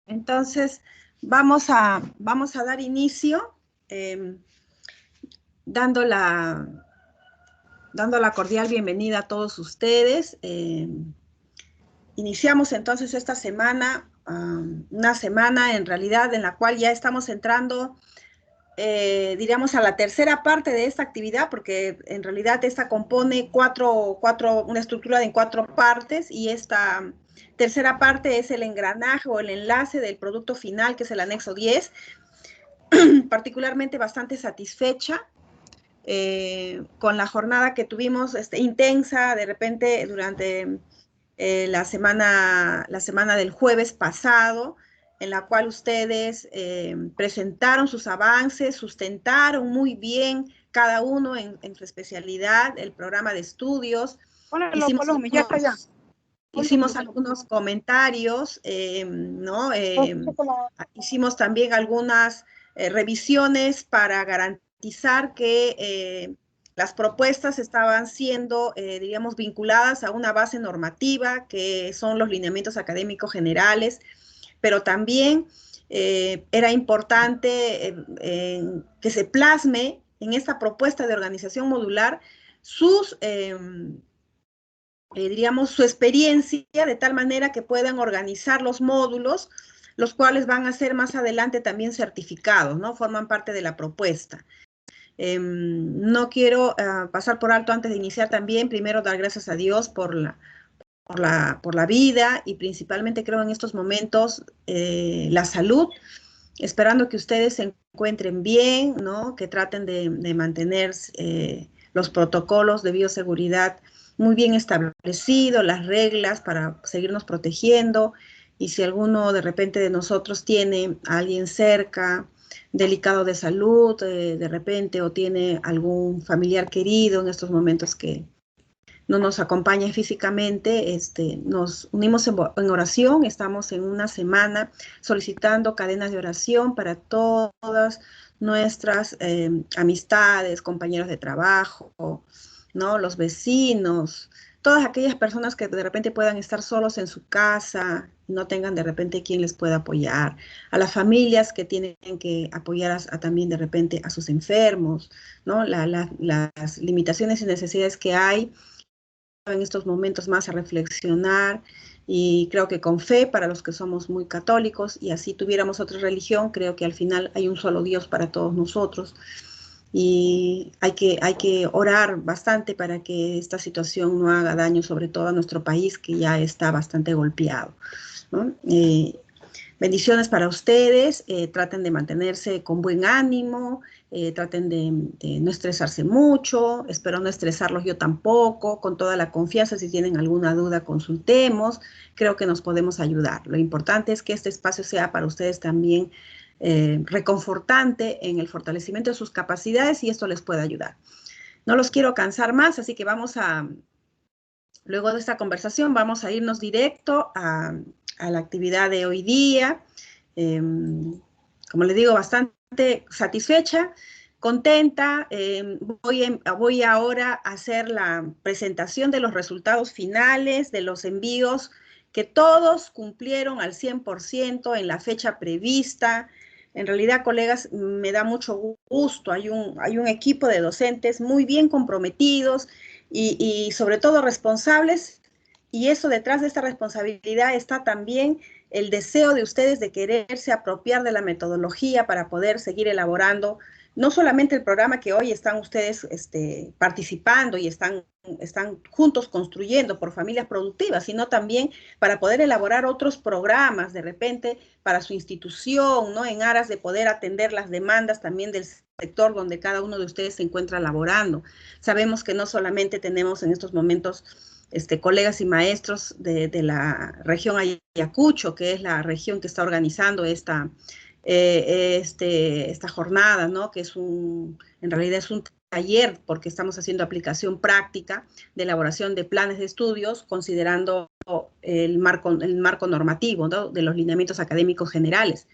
Entonces, vamos a dar inicio dando la cordial bienvenida a todos ustedes. Iniciamos entonces esta semana, una semana en realidad en la cual ya estamos entrando, diríamos, a la tercera parte de esta actividad, porque en realidad esta compone una estructura en 4 partes, y esta tercera parte es el engranaje o el enlace del producto final, que es el anexo 10, particularmente bastante satisfecha con la jornada que tuvimos intensa de repente durante la semana del jueves pasado, en la cual ustedes presentaron sus avances, sustentaron muy bien cada uno en su especialidad el programa de estudios. Hicimos algunos comentarios, ¿no? Hicimos también algunas revisiones para garantizar que las propuestas estaban siendo, digamos, vinculadas a una base normativa, que son los lineamientos académicos generales, pero también era importante que se plasme en esta propuesta de organización modular sus diríamos, su experiencia, de tal manera que puedan organizar los módulos, los cuales van a ser más adelante también certificados, ¿no? Forman parte de la propuesta. No quiero pasar por alto antes de iniciar también, primero dar gracias a Dios por la vida, y principalmente creo en estos momentos la salud, esperando que ustedes se encuentren bien, ¿no? Que traten de mantener los protocolos de bioseguridad muy bien establecidos, las reglas para seguirnos protegiendo, y si alguno de repente de nosotros tiene a alguien cerca delicado de salud, de repente, o tiene algún familiar querido en estos momentos que no nos acompaña físicamente, nos unimos en oración. Estamos en una semana solicitando cadenas de oración para todas nuestras amistades, compañeros de trabajo, ¿no? Los vecinos, todas aquellas personas que de repente puedan estar solos en su casa, no tengan de repente quien les pueda apoyar, a las familias que tienen que apoyar también de repente a sus enfermos, ¿no? Las limitaciones y necesidades que hay en estos momentos más a reflexionar, y creo que con fe, para los que somos muy católicos y así tuviéramos otra religión, creo que al final hay un solo Dios para todos nosotros, y hay que orar bastante para que esta situación no haga daño, sobre todo a nuestro país, que ya está bastante golpeado, ¿no? Bendiciones para ustedes, traten de mantenerse con buen ánimo, traten de no estresarse mucho, espero no estresarlos yo tampoco, con toda la confianza. Si tienen alguna duda, consultemos, creo que nos podemos ayudar. Lo importante es que este espacio sea para ustedes también reconfortante en el fortalecimiento de sus capacidades, y esto les puede ayudar. No los quiero cansar más, así que luego de esta conversación vamos a irnos directo a la actividad de hoy día. Como les digo, bastante satisfecha, contenta. Voy ahora a hacer la presentación de los resultados finales de los envíos, que todos cumplieron al 100% en la fecha prevista. En realidad, colegas, me da mucho gusto. Hay un equipo de docentes muy bien comprometidos y sobre todo responsables, y eso, detrás de esta responsabilidad está también el deseo de ustedes de quererse apropiar de la metodología para poder seguir elaborando no solamente el programa que hoy están ustedes participando y están juntos construyendo por familias productivas, sino también para poder elaborar otros programas de repente para su institución, ¿no? En aras de poder atender las demandas también del sector donde cada uno de ustedes se encuentra laborando. Sabemos que no solamente tenemos en estos momentos colegas y maestros de la región Ayacucho, que es la región que está organizando esta jornada, ¿no? Que en realidad es un taller, porque estamos haciendo aplicación práctica de elaboración de planes de estudios, considerando el marco normativo, ¿no? De los lineamientos académicos generales.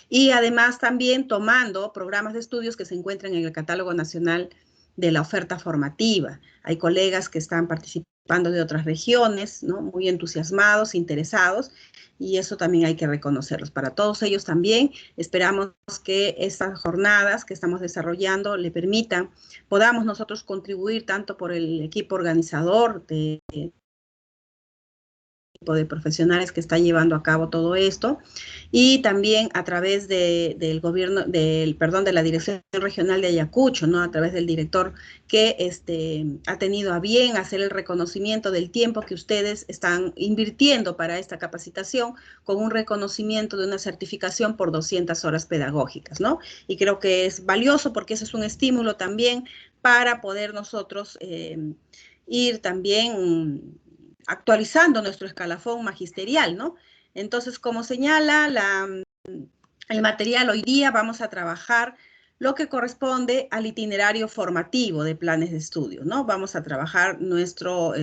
Y además también tomando programas de estudios que se encuentran en el Catálogo Nacional de la oferta formativa. Hay colegas que están participando de otras regiones, ¿no? Muy entusiasmados, interesados, y eso también hay que reconocerlos. Para todos ellos también esperamos que estas jornadas que estamos desarrollando le permitan, podamos nosotros contribuir tanto por el equipo organizador de profesionales que está llevando a cabo todo esto, y también a través del gobierno, de la Dirección Regional de Ayacucho, ¿no? A través del director que ha tenido a bien hacer el reconocimiento del tiempo que ustedes están invirtiendo para esta capacitación, con un reconocimiento de una certificación por 200 horas pedagógicas, ¿no? Y creo que es valioso porque ese es un estímulo también para poder nosotros ir también actualizando nuestro escalafón magisterial, ¿no? Entonces, como señala el material, hoy día vamos a trabajar lo que corresponde al itinerario formativo de planes de estudio, ¿no? Vamos a trabajar nuestro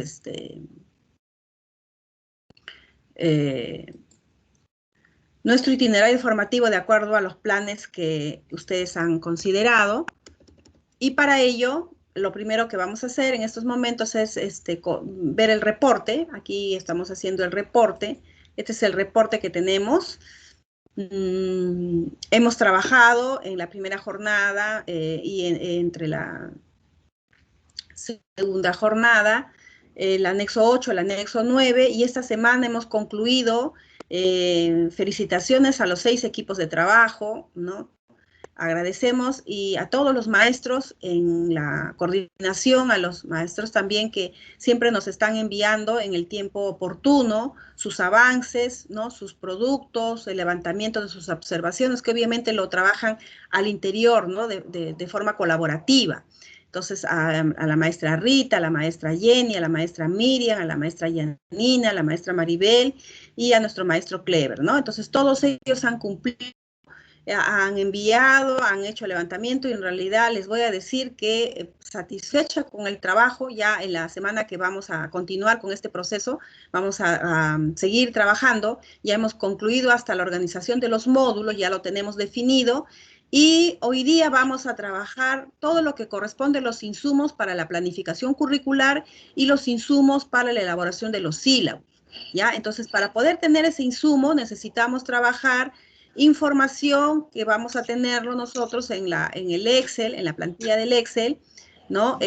itinerario formativo de acuerdo a los planes que ustedes han considerado, y para ello lo primero que vamos a hacer en estos momentos es ver el reporte. Aquí estamos haciendo el reporte. Este es el reporte que tenemos. Hemos trabajado en la primera jornada y entre la segunda jornada, el anexo 8, el anexo 9, y esta semana hemos concluido. Felicitaciones a los 6 equipos de trabajo, ¿no? Agradecemos y a todos los maestros en la coordinación, a los maestros también que siempre nos están enviando en el tiempo oportuno sus avances, ¿no? Sus productos, el levantamiento de sus observaciones, que obviamente lo trabajan al interior, ¿no? de forma colaborativa. Entonces, a la maestra Rita, a la maestra Jenny, a la maestra Miriam, a la maestra Yanina, a la maestra Maribel y a nuestro maestro Clever, ¿no? Entonces, todos ellos han cumplido, han enviado, han hecho levantamiento, y en realidad les voy a decir que satisfecha con el trabajo. Ya en la semana que vamos a continuar con este proceso, vamos a seguir trabajando. Ya hemos concluido hasta la organización de los módulos, ya lo tenemos definido, y hoy día vamos a trabajar todo lo que corresponde a los insumos para la planificación curricular y los insumos para la elaboración de los sílabos, ¿ya? Entonces, para poder tener ese insumo necesitamos trabajar información que vamos a tenerlo nosotros en el Excel, en la plantilla del Excel, ¿no?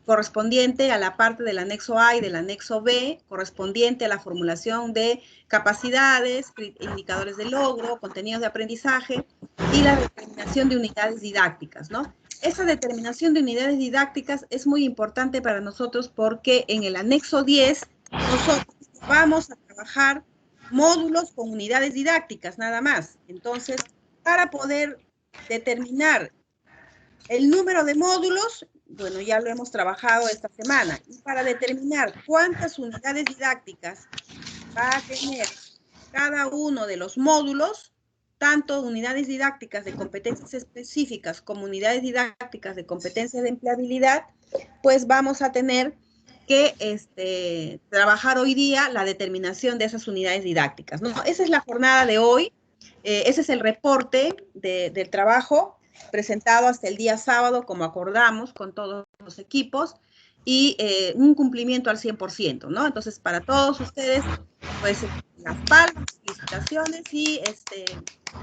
Correspondiente a la parte del anexo A y del anexo B, correspondiente a la formulación de capacidades, indicadores de logro, contenidos de aprendizaje y la determinación de unidades didácticas, ¿no? Esa determinación de unidades didácticas es muy importante para nosotros porque en el anexo 10 nosotros vamos a trabajar módulos con unidades didácticas, nada más. Entonces, para poder determinar el número de módulos, bueno, ya lo hemos trabajado esta semana, y para determinar cuántas unidades didácticas va a tener cada uno de los módulos, tanto unidades didácticas de competencias específicas como unidades didácticas de competencias de empleabilidad, pues vamos a tener que trabajar hoy día la determinación de esas unidades didácticas, ¿no? Esa es la jornada de hoy, ese es el reporte del trabajo presentado hasta el día sábado, como acordamos con todos los equipos, y un cumplimiento al 100%, ¿no? Entonces, para todos ustedes, pues, las palmas, felicitaciones, y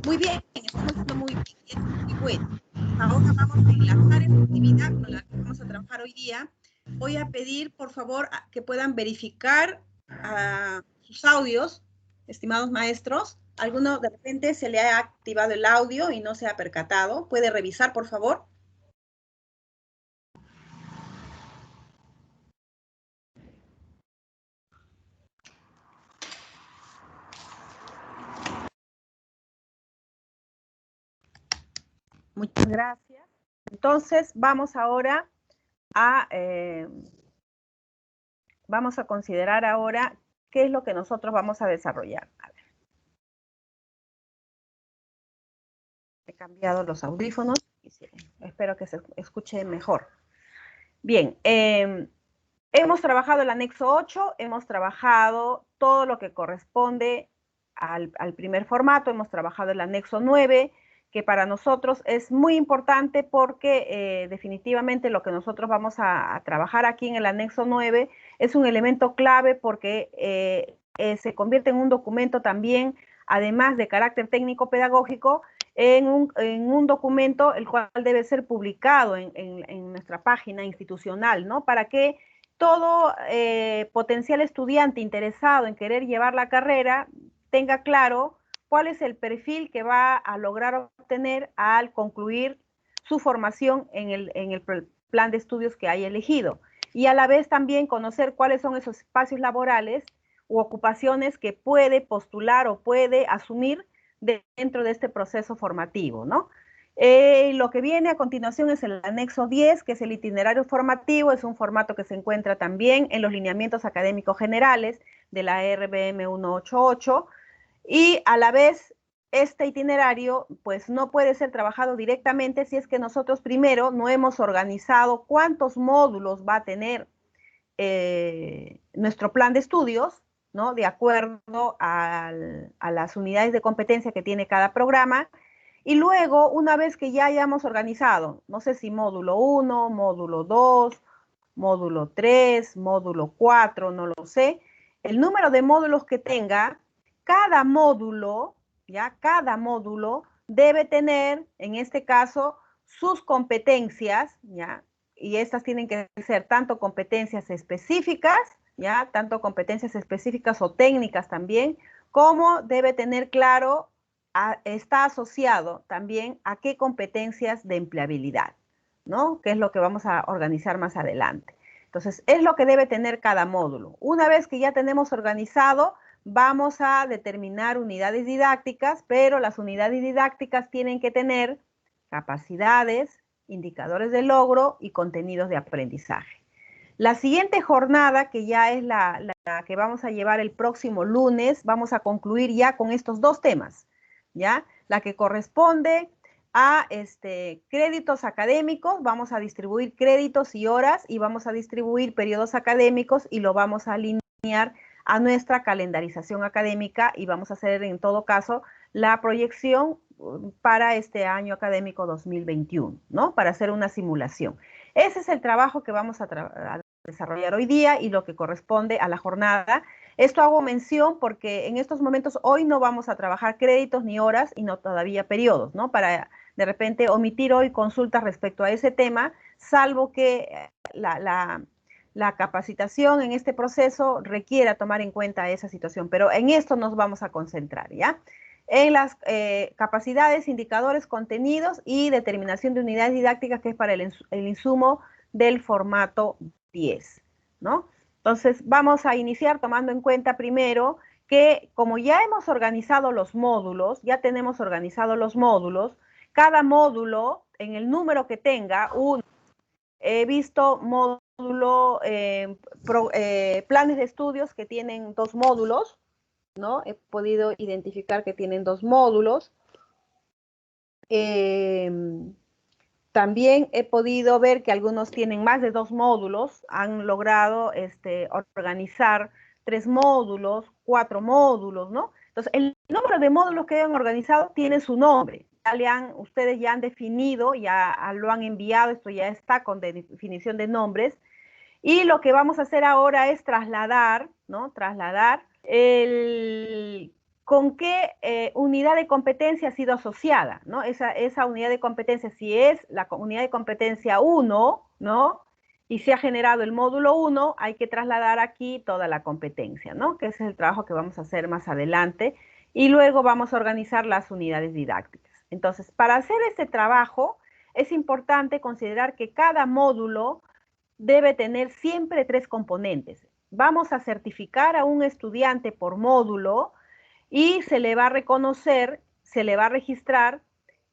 muy bien, estamos haciendo muy bien, y es muy bueno. Ahora vamos a enlazar esta actividad con la que vamos a trabajar hoy día. Voy a pedir, por favor, que puedan verificar sus audios, estimados maestros. ¿Alguno de repente se le ha activado el audio y no se ha percatado? ¿Puede revisar, por favor? Muchas gracias. Entonces, vamos ahora vamos a considerar ahora qué es lo que nosotros vamos a desarrollar. A ver. He cambiado los audífonos. Espero que se escuche mejor. Bien, hemos trabajado el anexo 8, hemos trabajado todo lo que corresponde al primer formato, hemos trabajado el anexo 9, que para nosotros es muy importante porque definitivamente lo que nosotros vamos a trabajar aquí en el anexo 9 es un elemento clave porque se convierte en un documento también, además de carácter técnico-pedagógico, en un documento el cual debe ser publicado en nuestra página institucional, ¿no? Para que todo potencial estudiante interesado en querer llevar la carrera tenga claro cuál es el perfil que va a lograr obtener al concluir su formación en el plan de estudios que haya elegido. Y a la vez también conocer cuáles son esos espacios laborales u ocupaciones que puede postular o puede asumir dentro de este proceso formativo, ¿no? Lo que viene a continuación es el anexo 10, que es el itinerario formativo, es un formato que se encuentra también en los lineamientos académicos generales de la RBM 188, y a la vez este itinerario pues no puede ser trabajado directamente si es que nosotros primero no hemos organizado cuántos módulos va a tener nuestro plan de estudios, ¿no? De acuerdo a las unidades de competencia que tiene cada programa. Y luego, una vez que ya hayamos organizado, no sé si módulo 1, módulo 2, módulo 3, módulo 4, no lo sé, el número de módulos que tenga, cada módulo, ya, cada módulo debe tener, en este caso, sus competencias, ya, y estas tienen que ser tanto competencias específicas, ya, tanto competencias específicas o técnicas también, como debe tener claro, está asociado también a qué competencias de empleabilidad, ¿no? Que es lo que vamos a organizar más adelante. Entonces, es lo que debe tener cada módulo. Una vez que ya tenemos organizado, vamos a determinar unidades didácticas, pero las unidades didácticas tienen que tener capacidades, indicadores de logro y contenidos de aprendizaje. La siguiente jornada, que ya es la que vamos a llevar el próximo lunes, vamos a concluir ya con estos dos temas, ¿ya? La que corresponde a créditos académicos, vamos a distribuir créditos y horas y vamos a distribuir periodos académicos y lo vamos a alinear a nuestra calendarización académica y vamos a hacer en todo caso la proyección para este año académico 2021, ¿no? Para hacer una simulación. Ese es el trabajo que vamos a desarrollar hoy día y lo que corresponde a la jornada. Esto hago mención porque en estos momentos hoy no vamos a trabajar créditos ni horas y no todavía periodos, ¿no? Para de repente omitir hoy consultas respecto a ese tema, salvo que la capacitación en este proceso requiera tomar en cuenta esa situación, pero en esto nos vamos a concentrar, ¿ya? En las capacidades, indicadores, contenidos y determinación de unidades didácticas, que es para el insumo del formato 10, ¿no? Entonces, vamos a iniciar tomando en cuenta primero que como ya hemos organizado los módulos, ya tenemos organizados los módulos, cada módulo en el número que tenga, he visto módulo, planes de estudios que tienen 2 módulos, ¿no? He podido identificar que tienen 2 módulos. También he podido ver que algunos tienen más de 2 módulos, han logrado organizar 3 módulos, 4 módulos, ¿no? Entonces, el número de módulos que hayan organizado tiene su nombre. Ustedes ya han definido, ya lo han enviado, esto ya está con definición de nombres. Y lo que vamos a hacer ahora es trasladar, ¿no? Trasladar con qué unidad de competencia ha sido asociada, ¿no? Esa unidad de competencia, si es la unidad de competencia 1, ¿no? Y se ha generado el módulo 1, hay que trasladar aquí toda la competencia, ¿no? Que ese es el trabajo que vamos a hacer más adelante. Y luego vamos a organizar las unidades didácticas. Entonces, para hacer este trabajo, es importante considerar que cada módulo debe tener siempre 3 componentes. Vamos a certificar a un estudiante por módulo y se le va a reconocer, se le va a registrar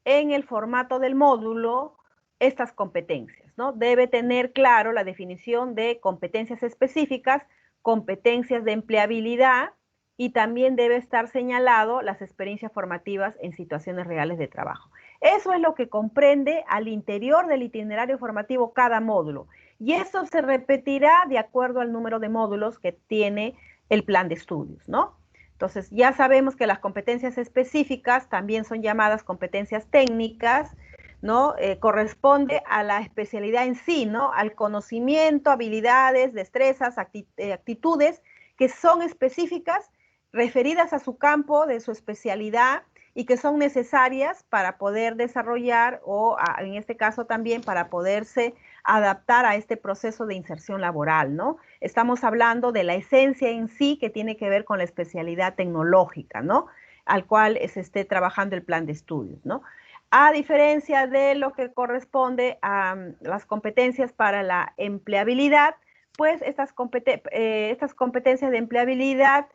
en el formato del módulo estas competencias, ¿no? Debe tener claro la definición de competencias específicas, competencias de empleabilidad y también debe estar señalado las experiencias formativas en situaciones reales de trabajo. Eso es lo que comprende al interior del itinerario formativo cada módulo. Y eso se repetirá de acuerdo al número de módulos que tiene el plan de estudios, ¿no? Entonces, ya sabemos que las competencias específicas también son llamadas competencias técnicas, ¿no? Corresponde a la especialidad en sí, ¿no? Al conocimiento, habilidades, destrezas, actitudes que son específicas, referidas a su campo de su especialidad y que son necesarias para poder desarrollar o en este caso también para poderse adaptar a este proceso de inserción laboral, ¿no? Estamos hablando de la esencia en sí que tiene que ver con la especialidad tecnológica, ¿no? Al cual se esté trabajando el plan de estudios, ¿no? A diferencia de lo que corresponde a las competencias para la empleabilidad, pues estas competencias de empleabilidad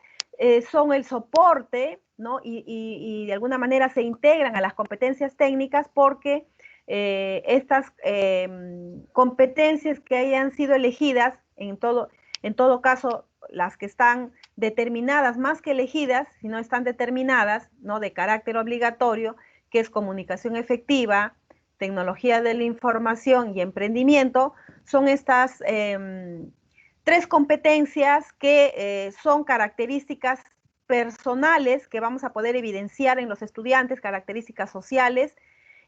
son el soporte, ¿no? Y de alguna manera se integran a las competencias técnicas porque estas competencias que hayan sido elegidas, en todo caso, las que están determinadas, más que elegidas, si no están determinadas, ¿no? De carácter obligatorio, que es comunicación efectiva, tecnología de la información y emprendimiento, son estas tres competencias que son características personales que vamos a poder evidenciar en los estudiantes, características sociales,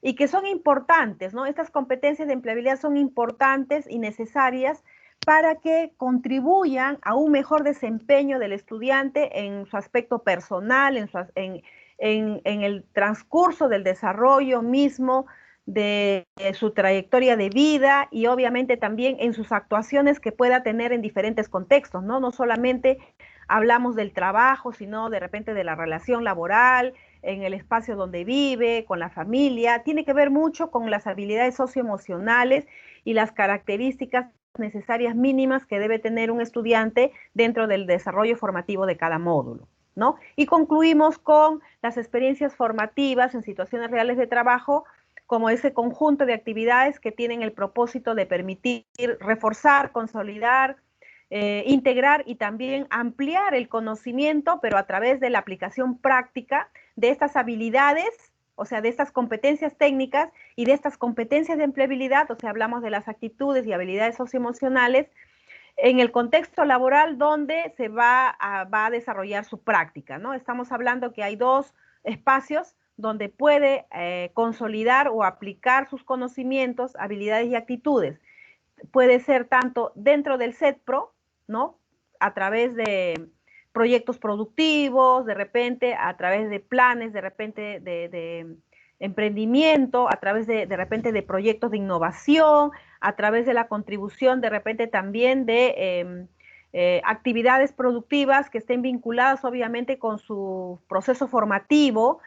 y que son importantes, ¿no? Estas competencias de empleabilidad son importantes y necesarias para que contribuyan a un mejor desempeño del estudiante en su aspecto personal, en el transcurso del desarrollo mismo de su trayectoria de vida y obviamente también en sus actuaciones que pueda tener en diferentes contextos, ¿no? No solamente hablamos del trabajo, sino de repente de la relación laboral, en el espacio donde vive, con la familia. Tiene que ver mucho con las habilidades socioemocionales y las características necesarias mínimas que debe tener un estudiante dentro del desarrollo formativo de cada módulo, ¿no? Y concluimos con las experiencias formativas en situaciones reales de trabajo, como ese conjunto de actividades que tienen el propósito de permitir reforzar, consolidar, integrar y también ampliar el conocimiento, pero a través de la aplicación práctica de estas habilidades, o sea, de estas competencias técnicas y de estas competencias de empleabilidad, o sea, hablamos de las actitudes y habilidades socioemocionales, en el contexto laboral donde se va a desarrollar su práctica, ¿no? Estamos hablando que hay dos espacios donde puede consolidar o aplicar sus conocimientos, habilidades y actitudes. Puede ser tanto dentro del CETPRO, ¿no? A través de proyectos productivos, de repente, a través de planes, de repente de emprendimiento, a través de repente de proyectos de innovación, a través de la contribución de repente también de actividades productivas que estén vinculadas obviamente con su proceso formativo,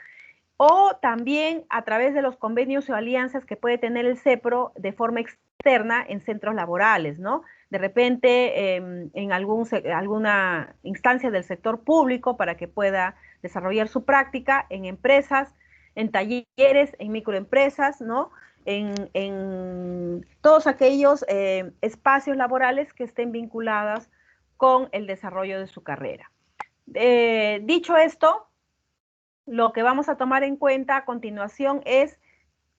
o también a través de los convenios o alianzas que puede tener el CEPRO de forma externa en centros laborales, ¿no? De repente en alguna instancia del sector público para que pueda desarrollar su práctica en empresas, en talleres, en microempresas, ¿no? En todos aquellos espacios laborales que estén vinculados con el desarrollo de su carrera. Dicho esto, lo que vamos a tomar en cuenta a continuación es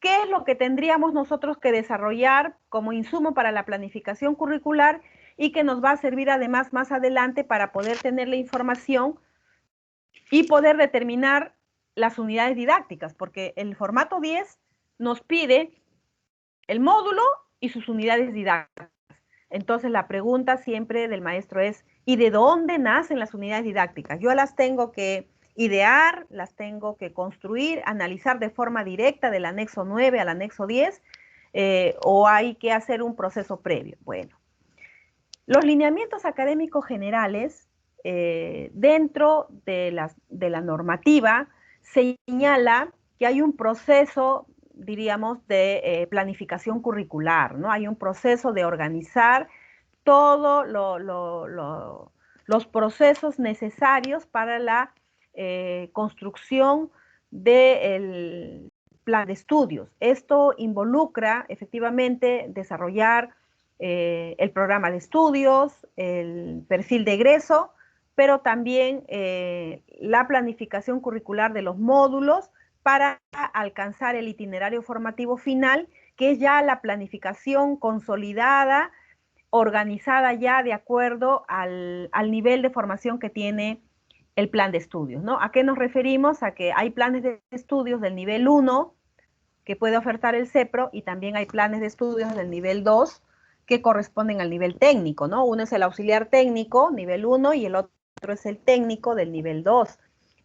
qué es lo que tendríamos nosotros que desarrollar como insumo para la planificación curricular y que nos va a servir además más adelante para poder tener la información y poder determinar las unidades didácticas, porque el formato 10 nos pide el módulo y sus unidades didácticas. Entonces la pregunta siempre del maestro es, ¿y de dónde nacen las unidades didácticas? Yo las tengo que idear, las tengo que construir, analizar de forma directa del anexo 9 al anexo 10, o hay que hacer un proceso previo. Bueno, los lineamientos académicos generales dentro de la normativa señala que hay un proceso, diríamos, de planificación curricular, ¿no? Hay un proceso de organizar todos los procesos necesarios para la construcción del plan de estudios. Esto involucra efectivamente desarrollar el programa de estudios, el perfil de egreso, pero también la planificación curricular de los módulos para alcanzar el itinerario formativo final, que es ya la planificación consolidada, organizada ya de acuerdo al nivel de formación que tiene el plan de estudios, ¿no? ¿A qué nos referimos? A que hay planes de estudios del nivel 1 que puede ofertar el CEPRO y también hay planes de estudios del nivel 2 que corresponden al nivel técnico, ¿no? Uno es el auxiliar técnico, nivel 1, y el otro es el técnico del nivel 2.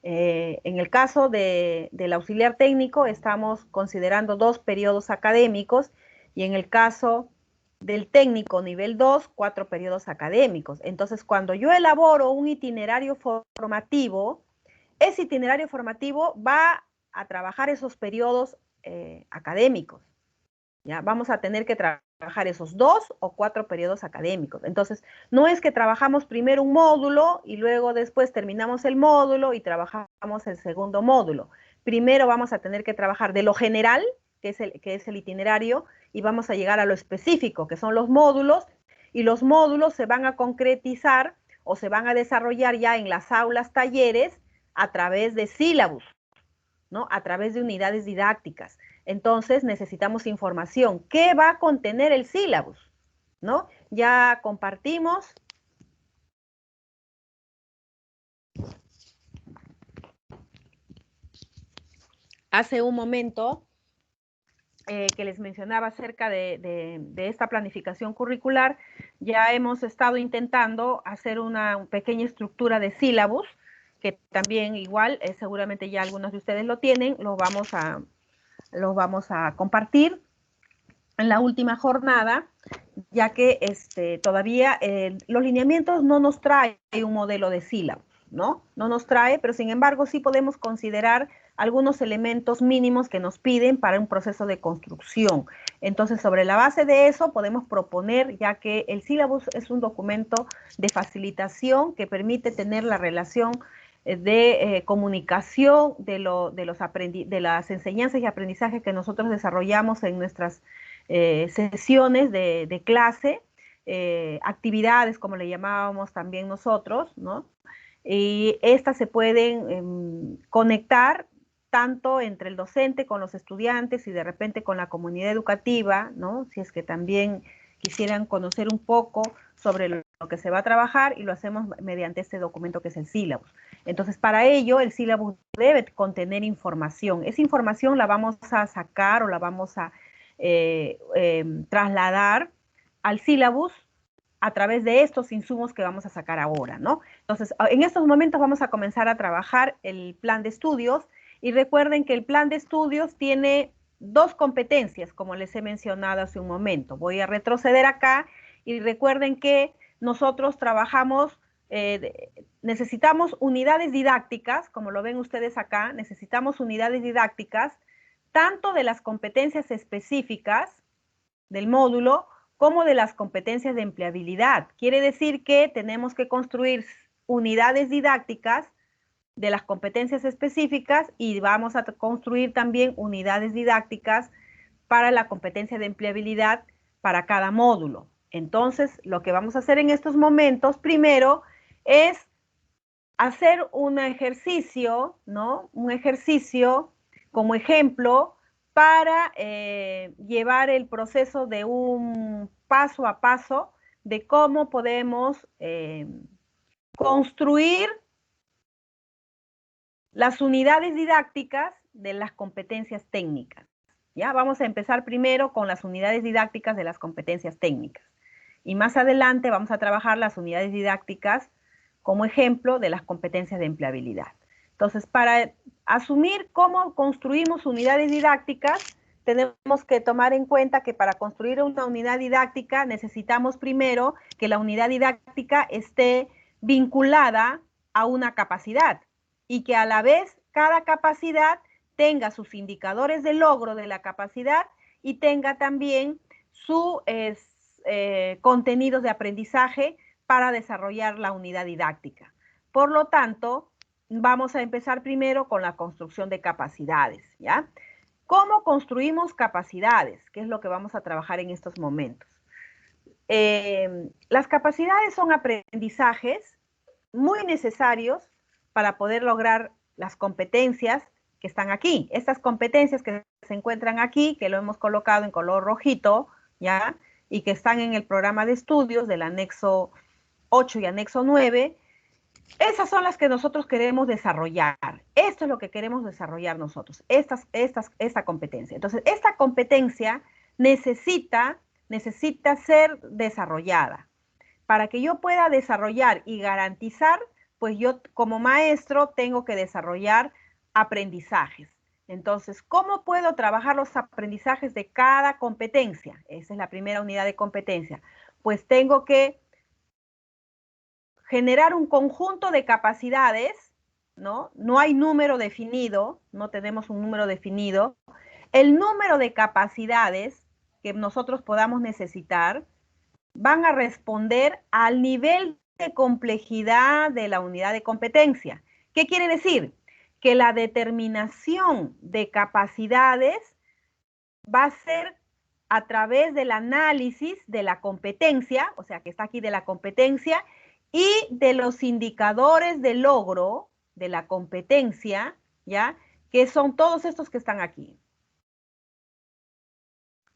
En el caso del auxiliar técnico estamos considerando 2 periodos académicos y en el caso del técnico nivel 2, 4 periodos académicos. Entonces, cuando yo elaboro un itinerario formativo, ese itinerario formativo va a trabajar esos periodos académicos. ¿Ya? Vamos a tener que trabajar esos 2 o 4 periodos académicos. Entonces, no es que trabajamos primero un módulo y luego después terminamos el módulo y trabajamos el segundo módulo. Primero vamos a tener que trabajar de lo general, que es el itinerario, y vamos a llegar a lo específico, que son los módulos, y los módulos se van a concretizar o se van a desarrollar ya en las aulas talleres a través de sílabus, ¿no? A través de unidades didácticas. Entonces necesitamos información. ¿Qué va a contener el sílabus? ¿No? Ya compartimos. Hace un momento que les mencionaba acerca de esta planificación curricular, ya hemos estado intentando hacer una pequeña estructura de sílabus, que también igual, seguramente ya algunos de ustedes lo tienen, lo vamos a compartir en la última jornada, ya que todavía los lineamientos no nos trae un modelo de sílabus, ¿no? No nos trae, pero sin embargo sí podemos considerar algunos elementos mínimos que nos piden para un proceso de construcción. Entonces, sobre la base de eso podemos proponer, ya que el sílabus es un documento de facilitación que permite tener la relación de comunicación de las enseñanzas y aprendizajes que nosotros desarrollamos en nuestras sesiones de clase, actividades como le llamábamos también nosotros, ¿no? Y estas se pueden conectar tanto entre el docente con los estudiantes y de repente con la comunidad educativa, ¿no? Si es que también quisieran conocer un poco sobre lo que se va a trabajar, y lo hacemos mediante este documento que es el sílabus. Entonces, para ello, el sílabus debe contener información. Esa información la vamos a sacar o la vamos a trasladar al sílabus a través de estos insumos que vamos a sacar ahora, ¿no? Entonces, en estos momentos vamos a comenzar a trabajar el plan de estudios, y recuerden que el plan de estudios tiene 2 competencias, como les he mencionado hace un momento. Voy a retroceder acá y recuerden que nosotros trabajamos, necesitamos unidades didácticas, como lo ven ustedes acá, necesitamos unidades didácticas tanto de las competencias específicas del módulo como de las competencias de empleabilidad. Quiere decir que tenemos que construir unidades didácticas de las competencias específicas y vamos a construir también unidades didácticas para la competencia de empleabilidad para cada módulo. Entonces, lo que vamos a hacer en estos momentos, primero, es hacer un ejercicio, ¿no? Un ejercicio como ejemplo para llevar el proceso de un paso a paso de cómo podemos construir las unidades didácticas de las competencias técnicas. ¿Ya? Vamos a empezar primero con las unidades didácticas de las competencias técnicas. Y más adelante vamos a trabajar las unidades didácticas como ejemplo de las competencias de empleabilidad. Entonces, para asumir cómo construimos unidades didácticas, tenemos que tomar en cuenta que para construir una unidad didáctica necesitamos primero que la unidad didáctica esté vinculada a una capacidad y que a la vez cada capacidad tenga sus indicadores de logro de la capacidad y tenga también sus contenidos de aprendizaje para desarrollar la unidad didáctica. Por lo tanto, vamos a empezar primero con la construcción de capacidades, ¿ya? ¿Cómo construimos capacidades? ¿Qué es lo que vamos a trabajar en estos momentos? Las capacidades son aprendizajes muy necesarios para poder lograr las competencias que están aquí. Estas competencias que se encuentran aquí, que lo hemos colocado en color rojito, ¿ya? Y que están en el programa de estudios del anexo 8 y anexo 9, Esas son las que nosotros queremos desarrollar. Esto es lo que queremos desarrollar nosotros, esta competencia. Entonces, esta competencia necesita ser desarrollada. Para que yo pueda desarrollar y garantizar, pues yo como maestro tengo que desarrollar aprendizajes. Entonces, ¿cómo puedo trabajar los aprendizajes de cada competencia? Esa es la primera unidad de competencia. Pues tengo que generar un conjunto de capacidades, ¿no? No hay número definido, no tenemos un número definido. El número de capacidades que nosotros podamos necesitar van a responder al nivel de complejidad de la unidad de competencia. ¿Qué quiere decir? Que la determinación de capacidades va a ser a través del análisis de la competencia, o sea, que está aquí de la competencia, y de los indicadores de logro de la competencia, ¿ya? Que son todos estos que están aquí.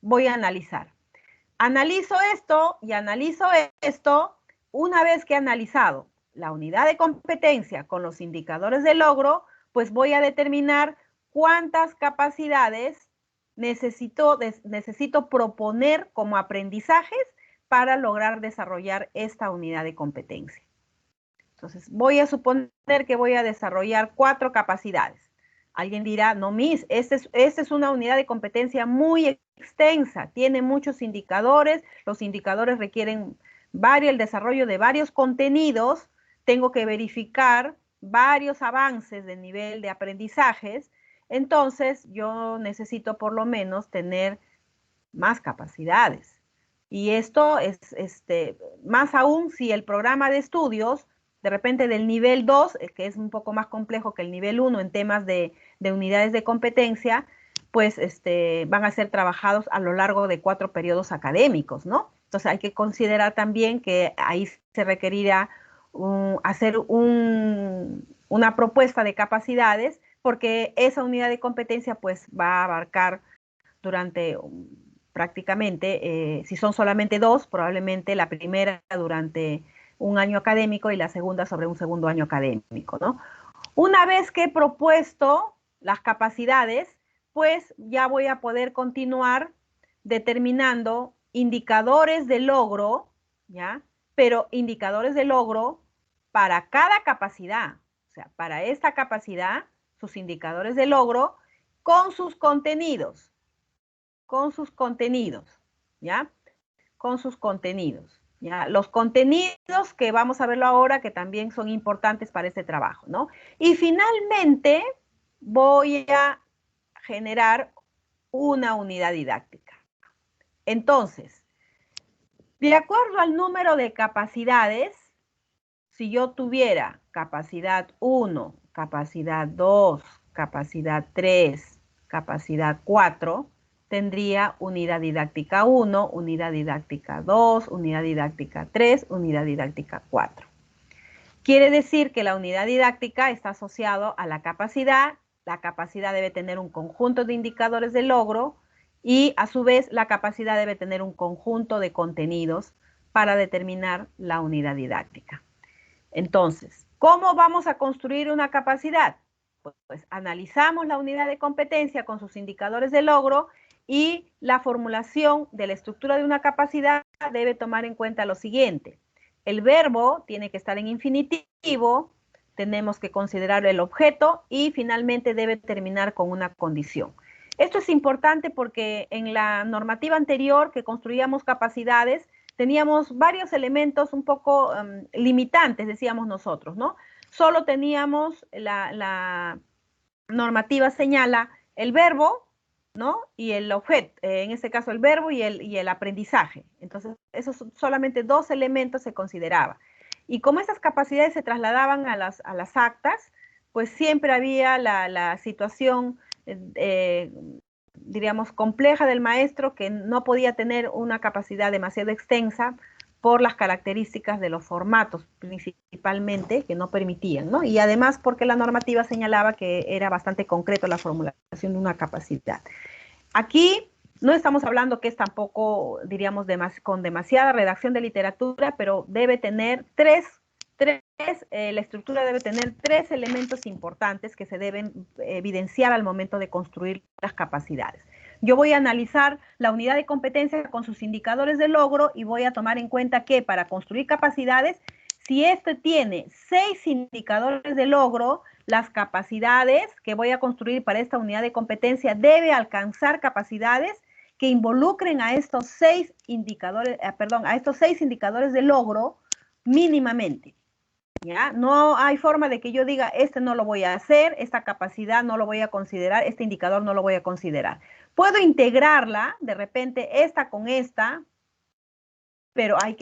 Voy a analizar. Analizo esto y analizo esto. Una vez que he analizado la unidad de competencia con los indicadores de logro, pues voy a determinar cuántas capacidades necesito proponer como aprendizajes para lograr desarrollar esta unidad de competencia. Entonces, voy a suponer que voy a desarrollar 4 capacidades. Alguien dirá, no, Miss, esta es una unidad de competencia muy extensa, tiene muchos indicadores, los indicadores requieren el desarrollo de varios contenidos, tengo que verificar varios avances de nivel de aprendizajes, entonces yo necesito por lo menos tener más capacidades. Y esto es más aún si el programa de estudios, de repente del nivel 2, que es un poco más complejo que el nivel 1 en temas de unidades de competencia, pues van a ser trabajados a lo largo de 4 periodos académicos, ¿no? Entonces hay que considerar también que ahí se requerirá hacer una propuesta de capacidades, porque esa unidad de competencia pues va a abarcar durante prácticamente, si son solamente 2, probablemente la primera durante un año académico y la segunda sobre un segundo año académico, ¿no? Una vez que he propuesto las capacidades, pues ya voy a poder continuar determinando indicadores de logro, ¿ya? Pero indicadores de logro para cada capacidad, o sea, para esta capacidad, sus indicadores de logro con sus contenidos, ¿ya? Con sus contenidos, ¿ya? Los contenidos que vamos a verlo ahora, que también son importantes para este trabajo, ¿no? Y finalmente voy a generar una unidad didáctica. Entonces, de acuerdo al número de capacidades, si yo tuviera capacidad 1, capacidad 2, capacidad 3, capacidad 4, tendría unidad didáctica 1, unidad didáctica 2, unidad didáctica 3, unidad didáctica 4. Quiere decir que la unidad didáctica está asociada a la capacidad debe tener un conjunto de indicadores de logro y a su vez la capacidad debe tener un conjunto de contenidos para determinar la unidad didáctica. Entonces, ¿cómo vamos a construir una capacidad? Pues analizamos la unidad de competencia con sus indicadores de logro y la formulación de la estructura de una capacidad debe tomar en cuenta lo siguiente. El verbo tiene que estar en infinitivo, tenemos que considerar el objeto y finalmente debe terminar con una condición. Esto es importante porque en la normativa anterior que construíamos capacidades, teníamos varios elementos un poco limitantes, decíamos nosotros, ¿no? Solo teníamos la normativa señala el verbo, ¿no? Y el objeto, en este caso el verbo y el aprendizaje. Entonces, esos solamente 2 elementos se consideraba. Y como estas capacidades se trasladaban a las actas, pues siempre había la situación, diríamos, compleja del maestro que no podía tener una capacidad demasiado extensa por las características de los formatos principalmente que no permitían, ¿no? Y además porque la normativa señalaba que era bastante concreto la formulación de una capacidad. Aquí no estamos hablando que es tampoco, diríamos, con demasiada redacción de literatura, pero debe tener 3 la estructura debe tener 3 elementos importantes que se deben evidenciar al momento de construir las capacidades. Yo voy a analizar la unidad de competencia con sus indicadores de logro y voy a tomar en cuenta que para construir capacidades, si este tiene 6 indicadores de logro, las capacidades que voy a construir para esta unidad de competencia debe alcanzar capacidades que involucren a estos 6 indicadores, a estos 6 indicadores de logro mínimamente. ¿Ya? No hay forma de que yo diga, este no lo voy a hacer, esta capacidad no lo voy a considerar, este indicador no lo voy a considerar. Puedo integrarla, de repente, esta con esta, pero hay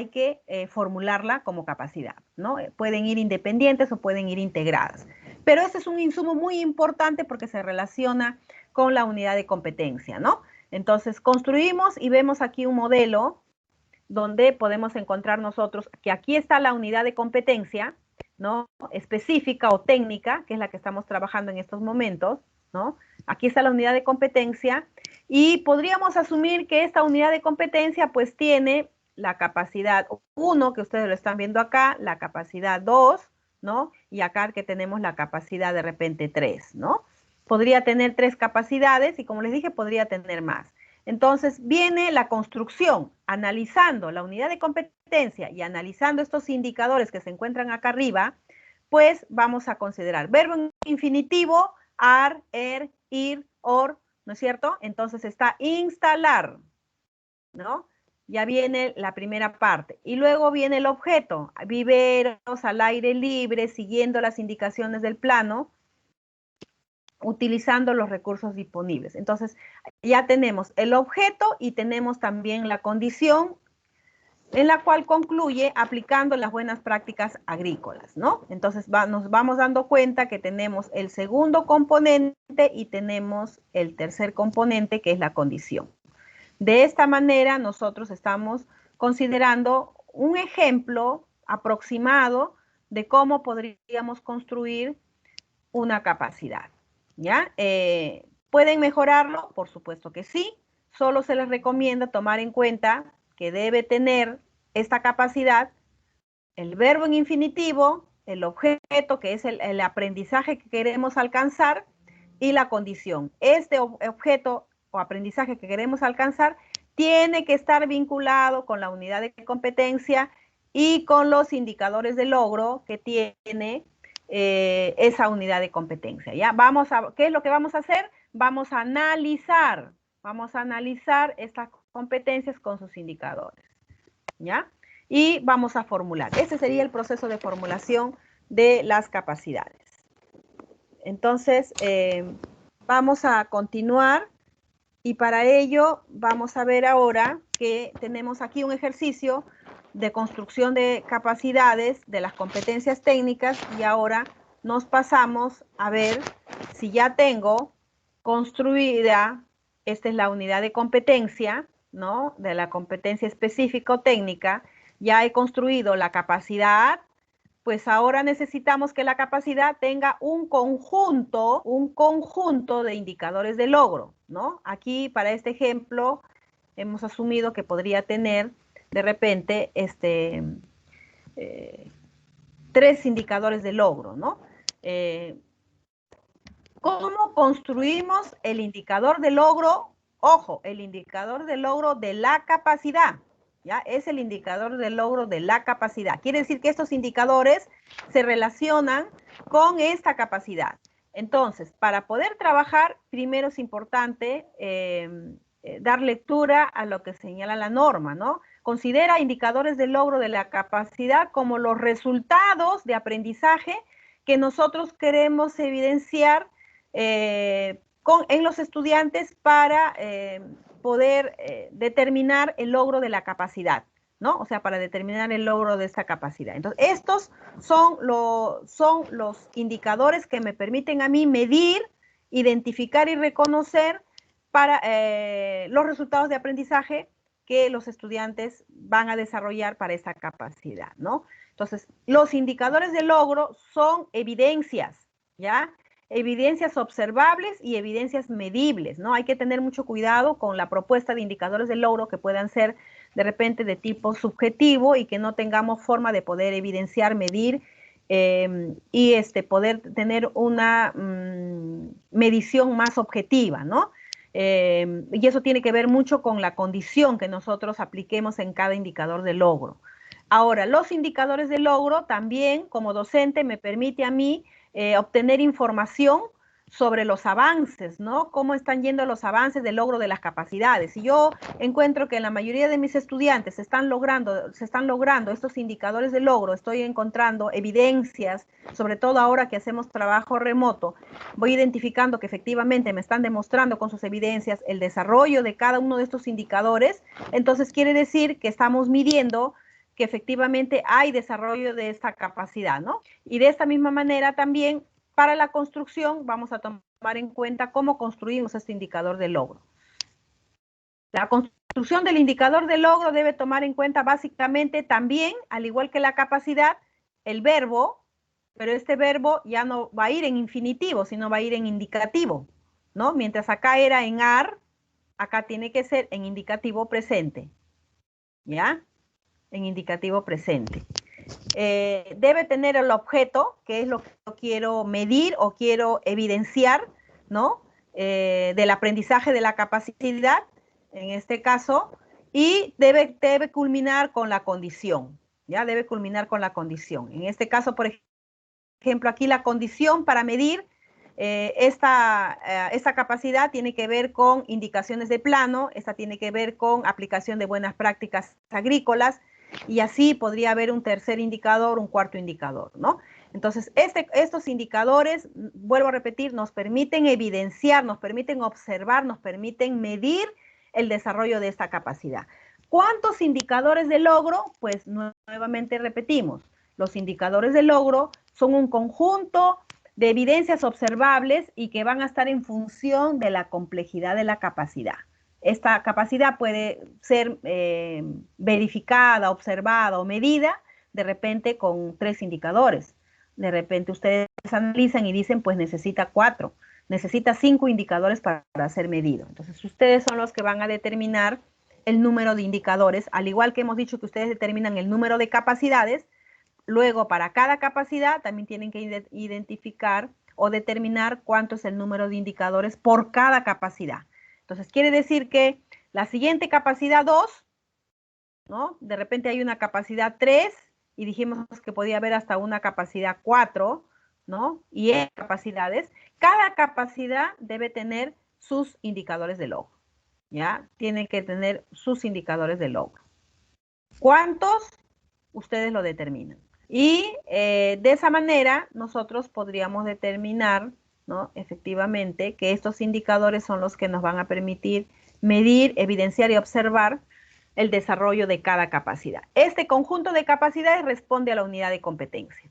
que formularla como capacidad, ¿no? Pueden ir independientes o pueden ir integradas. Pero ese es un insumo muy importante porque se relaciona con la unidad de competencia, ¿no? Entonces, construimos y vemos aquí un modelo donde podemos encontrar nosotros que aquí está la unidad de competencia, ¿no? Específica o técnica, que es la que estamos trabajando en estos momentos, ¿no? Aquí está la unidad de competencia y podríamos asumir que esta unidad de competencia pues tiene la capacidad 1, que ustedes lo están viendo acá, la capacidad 2, ¿no? Y acá que tenemos la capacidad de repente 3, ¿no? Podría tener 3 capacidades y como les dije, podría tener más. Entonces viene la construcción, analizando la unidad de competencia y analizando estos indicadores que se encuentran acá arriba, pues vamos a considerar verbo en infinitivo, ar, er, ir, or, ¿no es cierto? Entonces está instalar, ¿no? Ya viene la primera parte. Y luego viene el objeto, viveros al aire libre, siguiendo las indicaciones del plano, utilizando los recursos disponibles. Entonces, ya tenemos el objeto y tenemos también la condición en la cual concluye aplicando las buenas prácticas agrícolas, ¿no? Entonces, nos vamos dando cuenta que tenemos el segundo componente y tenemos el tercer componente, que es la condición. De esta manera, nosotros estamos considerando un ejemplo aproximado de cómo podríamos construir una capacidad. ¿Ya? ¿Pueden mejorarlo? Por supuesto que sí. Solo se les recomienda tomar en cuenta que debe tener esta capacidad el verbo en infinitivo, el objeto, que es el aprendizaje que queremos alcanzar, y la condición. Este objeto o aprendizaje que queremos alcanzar tiene que estar vinculado con la unidad de competencia y con los indicadores de logro que tiene esa unidad de competencia, ¿ya? ¿Qué es lo que vamos a hacer? Vamos a analizar estas competencias con sus indicadores, ¿ya? Y vamos a formular. Ese sería el proceso de formulación de las capacidades. Entonces, vamos a continuar y para ello vamos a ver ahora que tenemos aquí un ejercicio de construcción de capacidades de las competencias técnicas y ahora nos pasamos a ver si ya tengo construida, esta es la unidad de competencia, ¿no? De la competencia específica o técnica, ya he construido la capacidad, pues ahora necesitamos que la capacidad tenga un conjunto de indicadores de logro, ¿no? Aquí para este ejemplo hemos asumido que podría tener de repente 3 indicadores de logro, ¿no? ¿Cómo construimos el indicador de logro? Ojo, el indicador de logro de la capacidad, ¿ya? Es el indicador de logro de la capacidad. Quiere decir que estos indicadores se relacionan con esta capacidad. Entonces, para poder trabajar, primero es importante dar lectura a lo que señala la norma, ¿no? Considera indicadores de logro de la capacidad como los resultados de aprendizaje que nosotros queremos evidenciar en los estudiantes para poder determinar el logro de la capacidad, ¿no? O sea, para determinar el logro de esta capacidad. Entonces, estos son los indicadores que me permiten a mí medir, identificar y reconocer para los resultados de aprendizaje que los estudiantes van a desarrollar para esta capacidad, ¿no? Entonces, los indicadores de logro son evidencias, ¿ya? Evidencias observables y evidencias medibles, ¿no? Hay que tener mucho cuidado con la propuesta de indicadores de logro que puedan ser de repente de tipo subjetivo y que no tengamos forma de poder evidenciar, medir y poder tener una medición más objetiva, ¿no? Y eso tiene que ver mucho con la condición que nosotros apliquemos en cada indicador de logro. Ahora, los indicadores de logro también, como docente, me permite a mí obtener información sobre los avances, ¿no? Cómo están yendo los avances del logro de las capacidades. Si yo encuentro que en la mayoría de mis estudiantes se están logrando estos indicadores de logro, estoy encontrando evidencias, sobre todo ahora que hacemos trabajo remoto, voy identificando que efectivamente me están demostrando con sus evidencias el desarrollo de cada uno de estos indicadores, entonces quiere decir que estamos midiendo que efectivamente hay desarrollo de esta capacidad, ¿no? Y de esta misma manera también para la construcción vamos a tomar en cuenta cómo construimos este indicador de logro. La construcción del indicador de logro debe tomar en cuenta básicamente también, al igual que la capacidad, el verbo, pero este verbo ya no va a ir en infinitivo, sino va a ir en indicativo, ¿no? Mientras acá era en ar, acá tiene que ser en indicativo presente, ¿ya? En indicativo presente. Debe tener el objeto, que es lo que yo quiero medir o quiero evidenciar, ¿no? Del aprendizaje de la capacidad, en este caso, y debe culminar con la condición, ¿ya? Debe culminar con la condición. En este caso, por ejemplo, aquí la condición para medir esta capacidad tiene que ver con indicaciones de plano, esta tiene que ver con aplicación de buenas prácticas agrícolas, y así podría haber un tercer indicador, un cuarto indicador, ¿no? Entonces, estos indicadores, vuelvo a repetir, nos permiten evidenciar, nos permiten observar, nos permiten medir el desarrollo de esta capacidad. ¿Cuántos indicadores de logro? Pues nuevamente repetimos, los indicadores de logro son un conjunto de evidencias observables y que van a estar en función de la complejidad de la capacidad. Esta capacidad puede ser verificada, observada o medida de repente con 3 indicadores. De repente ustedes analizan y dicen, pues necesita 4, necesita 5 indicadores para ser medido. Entonces ustedes son los que van a determinar el número de indicadores, al igual que hemos dicho que ustedes determinan el número de capacidades. Luego, para cada capacidad también tienen que identificar o determinar cuánto es el número de indicadores por cada capacidad. Entonces, quiere decir que la siguiente capacidad 2, ¿no? De repente hay una capacidad 3 y dijimos que podía haber hasta una capacidad 4, ¿no? Y en capacidades, cada capacidad debe tener sus indicadores de logro, ¿ya? Tiene que tener sus indicadores de logro. ¿Cuántos? Ustedes lo determinan. Y de esa manera nosotros podríamos determinar, ¿no? Efectivamente, que estos indicadores son los que nos van a permitir medir, evidenciar y observar el desarrollo de cada capacidad. Este conjunto de capacidades responde a la unidad de competencia.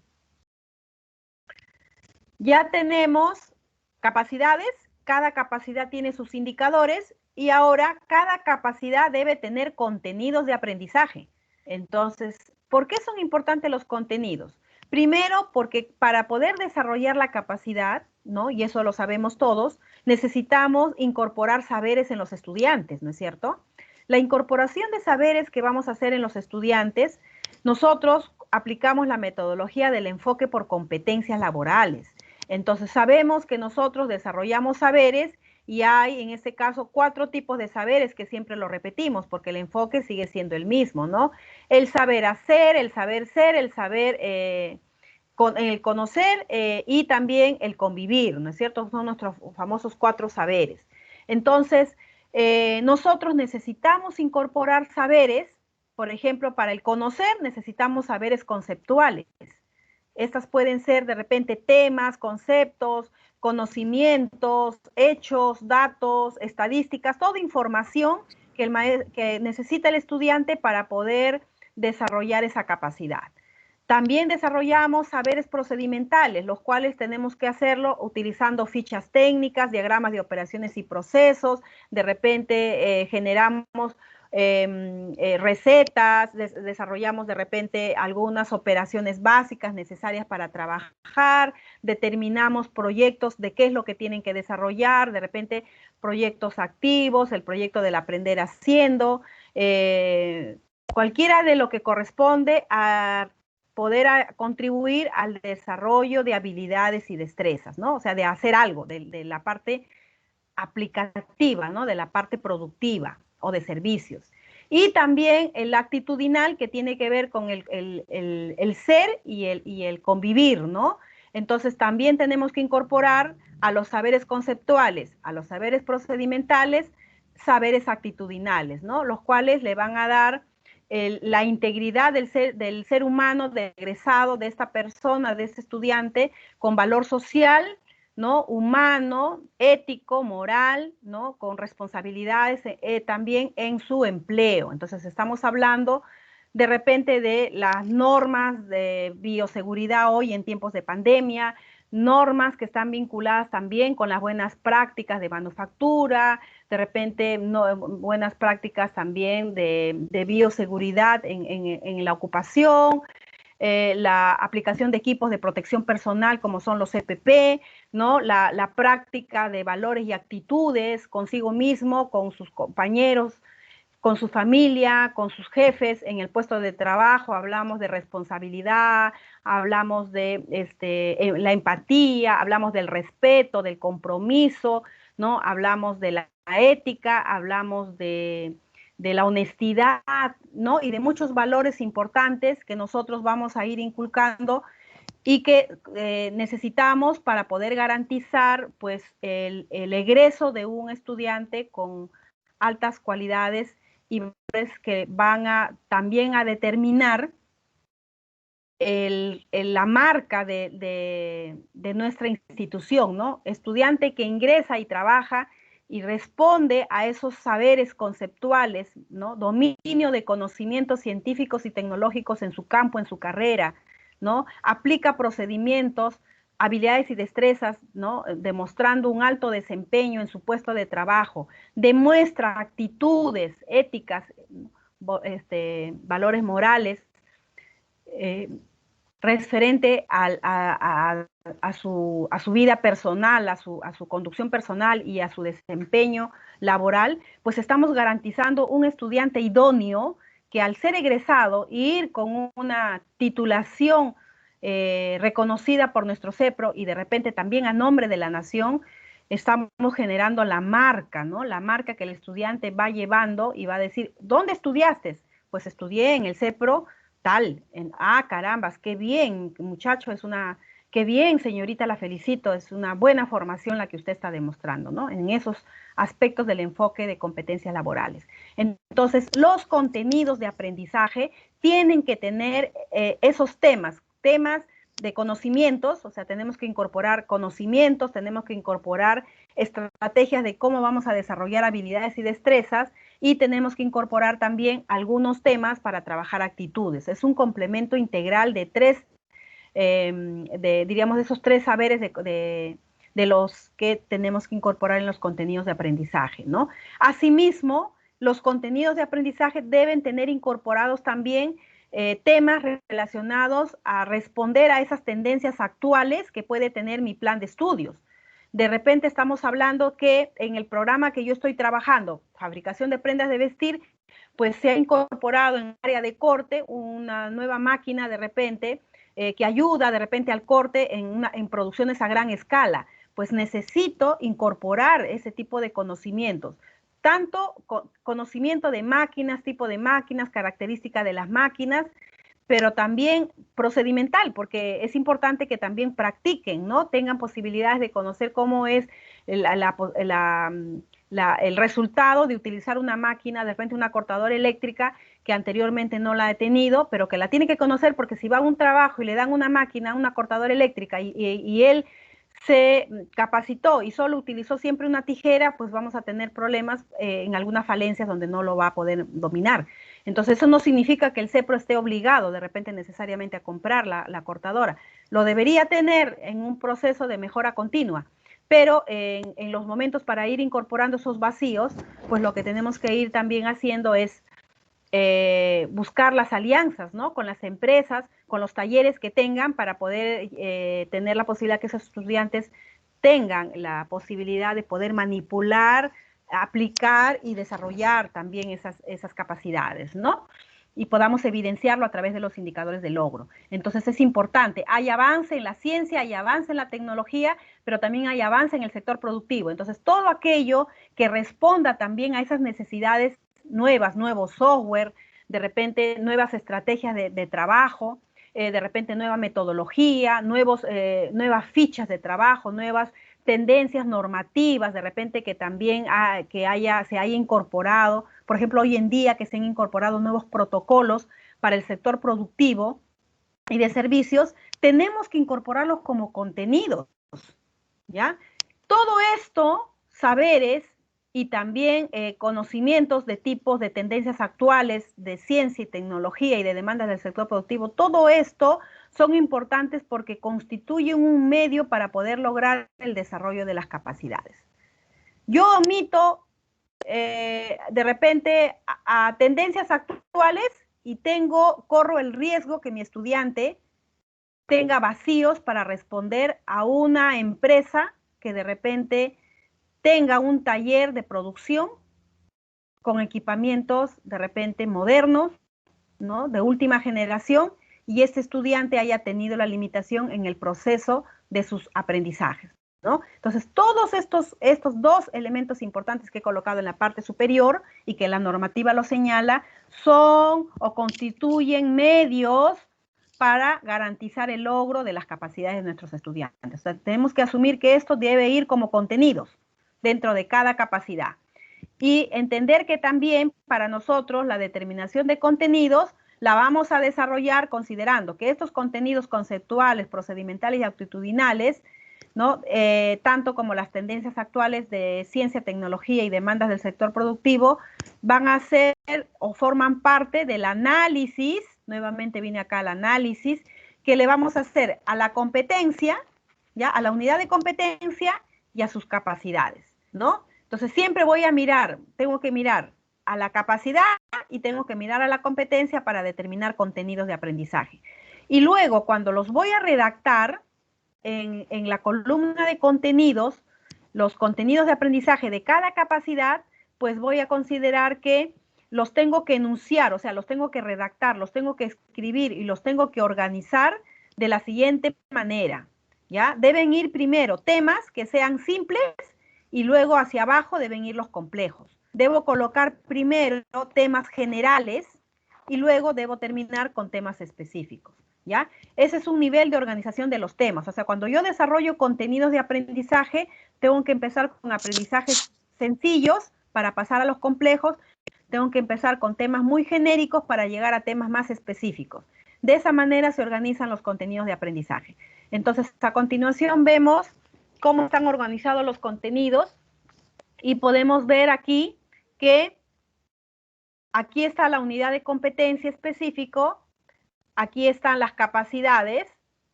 Ya tenemos capacidades, cada capacidad tiene sus indicadores y ahora cada capacidad debe tener contenidos de aprendizaje. Entonces, ¿por qué son importantes los contenidos? Primero, porque para poder desarrollar la capacidad, ¿no? Y eso lo sabemos todos, necesitamos incorporar saberes en los estudiantes, ¿no es cierto? La incorporación de saberes que vamos a hacer en los estudiantes, nosotros aplicamos la metodología del enfoque por competencias laborales. Entonces, sabemos que nosotros desarrollamos saberes y hay, en este caso, 4 tipos de saberes que siempre lo repetimos porque el enfoque sigue siendo el mismo, ¿no? El saber hacer, el saber ser, el saber, el conocer y también el convivir, ¿no es cierto? Son nuestros famosos 4 saberes. Entonces, nosotros necesitamos incorporar saberes, por ejemplo, para el conocer necesitamos saberes conceptuales. Estas pueden ser de repente temas, conceptos, conocimientos, hechos, datos, estadísticas, toda información que necesita el estudiante para poder desarrollar esa capacidad. También desarrollamos saberes procedimentales, los cuales tenemos que hacerlo utilizando fichas técnicas, diagramas de operaciones y procesos. De repente generamos recetas, desarrollamos de repente algunas operaciones básicas necesarias para trabajar, determinamos proyectos de qué es lo que tienen que desarrollar, de repente proyectos activos, el proyecto del aprender haciendo, cualquiera de lo que corresponde a poder contribuir al desarrollo de habilidades y destrezas, ¿no? O sea, de hacer algo, de la parte aplicativa, ¿no? De la parte productiva o de servicios. Y también el actitudinal, que tiene que ver con el ser y el convivir, ¿no? Entonces también tenemos que incorporar a los saberes conceptuales, a los saberes procedimentales, saberes actitudinales, ¿no? Los cuales le van a dar la integridad del ser humano, del egresado, de esta persona, de este estudiante, con valor social, ¿no? Humano, ético, moral, ¿no? Con responsabilidades también en su empleo. Entonces estamos hablando de repente de las normas de bioseguridad hoy en tiempos de pandemia, normas que están vinculadas también con las buenas prácticas de manufactura, de repente buenas prácticas también de bioseguridad en la ocupación, la aplicación de equipos de protección personal como son los EPP, ¿no? La práctica de valores y actitudes consigo mismo, con sus compañeros, con su familia, con sus jefes en el puesto de trabajo. Hablamos de responsabilidad, hablamos de la empatía, hablamos del respeto, del compromiso, ¿no? Hablamos de la ética, hablamos de la honestidad, ¿no? Y de muchos valores importantes que nosotros vamos a ir inculcando y que necesitamos para poder garantizar, pues, el egreso de un estudiante con altas cualidades y que van también a determinar la marca de nuestra institución, ¿no? Estudiante que ingresa y trabaja y responde a esos saberes conceptuales, ¿no? Dominio de conocimientos científicos y tecnológicos en su campo, en su carrera, ¿no? Aplica procedimientos, habilidades y destrezas, ¿no? Demostrando un alto desempeño en su puesto de trabajo, demuestra actitudes éticas, valores morales, referente a su vida personal, a su conducción personal y a su desempeño laboral, pues estamos garantizando un estudiante idóneo que, al ser egresado y ir con una titulación reconocida por nuestro CEPRO y de repente también a nombre de la nación, estamos generando la marca, ¿no? La marca que el estudiante va llevando y va a decir, ¿dónde estudiaste? Pues estudié en el CEPRO tal, carambas, qué bien, muchacho, qué bien, señorita, la felicito, es una buena formación la que usted está demostrando, ¿no? En esos aspectos del enfoque de competencias laborales. Entonces, los contenidos de aprendizaje tienen que tener esos temas de conocimientos, o sea, tenemos que incorporar conocimientos, tenemos que incorporar estrategias de cómo vamos a desarrollar habilidades y destrezas, y tenemos que incorporar también algunos temas para trabajar actitudes. Es un complemento integral de diríamos, de esos tres saberes de los que tenemos que incorporar en los contenidos de aprendizaje, ¿no? Asimismo, los contenidos de aprendizaje deben tener incorporados también temas relacionados a responder a esas tendencias actuales que puede tener mi plan de estudios. De repente estamos hablando que en el programa que yo estoy trabajando, fabricación de prendas de vestir, pues se ha incorporado en el área de corte una nueva máquina de repente que ayuda de repente al corte en producciones a gran escala. Pues necesito incorporar ese tipo de conocimientos, tanto conocimiento de máquinas, tipo de máquinas, característica de las máquinas, pero también procedimental, porque es importante que también practiquen, ¿no? Tengan posibilidades de conocer cómo es el resultado de utilizar una máquina, de repente una cortadora eléctrica, que anteriormente no la he tenido, pero que la tiene que conocer, porque si va a un trabajo y le dan una máquina, una cortadora eléctrica, y él se capacitó y solo utilizó siempre una tijera, pues vamos a tener problemas en algunas falencias donde no lo va a poder dominar. Entonces eso no significa que el CEPRO esté obligado de repente necesariamente a comprar la cortadora. Lo debería tener en un proceso de mejora continua. pero en los momentos para ir incorporando esos vacíos, pues lo que tenemos que ir también haciendo es buscar las alianzas, ¿no? Con las empresas, con los talleres que tengan para poder tener la posibilidad que esos estudiantes tengan la posibilidad de poder manipular, aplicar y desarrollar también esas capacidades, ¿no? Y podamos evidenciarlo a través de los indicadores de logro. Entonces es importante, hay avance en la ciencia, hay avance en la tecnología, pero también hay avance en el sector productivo. Entonces todo aquello que responda también a esas necesidades nuevas, nuevos software, de repente nuevas estrategias de trabajo, de repente nueva metodología, nuevas fichas de trabajo, nuevas tendencias normativas, de repente que también se haya incorporado, por ejemplo, hoy en día que se han incorporado nuevos protocolos para el sector productivo y de servicios, tenemos que incorporarlos como contenidos, ¿ya? Todo esto, saberes y también conocimientos de tipos de tendencias actuales de ciencia y tecnología y de demandas del sector productivo, todo esto son importantes porque constituyen un medio para poder lograr el desarrollo de las capacidades. Yo omito de repente a tendencias actuales y corro el riesgo que mi estudiante tenga vacíos para responder a una empresa que de repente tenga un taller de producción con equipamientos de repente modernos, ¿no? De última generación, y este estudiante haya tenido la limitación en el proceso de sus aprendizajes, ¿no? Entonces, todos estos dos elementos importantes que he colocado en la parte superior y que la normativa lo señala, son o constituyen medios para garantizar el logro de las capacidades de nuestros estudiantes. O sea, tenemos que asumir que esto debe ir como contenidos dentro de cada capacidad. Y entender que también para nosotros la determinación de contenidos la vamos a desarrollar considerando que estos contenidos conceptuales, procedimentales y actitudinales, ¿no? Tanto como las tendencias actuales de ciencia, tecnología y demandas del sector productivo, van a ser o forman parte del análisis, nuevamente viene acá el análisis, que le vamos a hacer a la competencia, ¿ya? A la unidad de competencia y a sus capacidades, ¿no? Entonces siempre voy a mirar, tengo que mirar a la capacidad y tengo que mirar a la competencia para determinar contenidos de aprendizaje. Y luego, cuando los voy a redactar en la columna de contenidos, los contenidos de aprendizaje de cada capacidad, pues voy a considerar que los tengo que enunciar, o sea, los tengo que redactar, los tengo que escribir y los tengo que organizar de la siguiente manera, ¿ya? Deben ir primero temas que sean simples y luego hacia abajo deben ir los complejos. Debo colocar primero temas generales y luego debo terminar con temas específicos, ¿ya? Ese es un nivel de organización de los temas. O sea, cuando yo desarrollo contenidos de aprendizaje, tengo que empezar con aprendizajes sencillos para pasar a los complejos. Tengo que empezar con temas muy genéricos para llegar a temas más específicos. De esa manera se organizan los contenidos de aprendizaje. Entonces, a continuación vemos cómo están organizados los contenidos y podemos ver aquí que aquí está la unidad de competencia específico, aquí están las capacidades,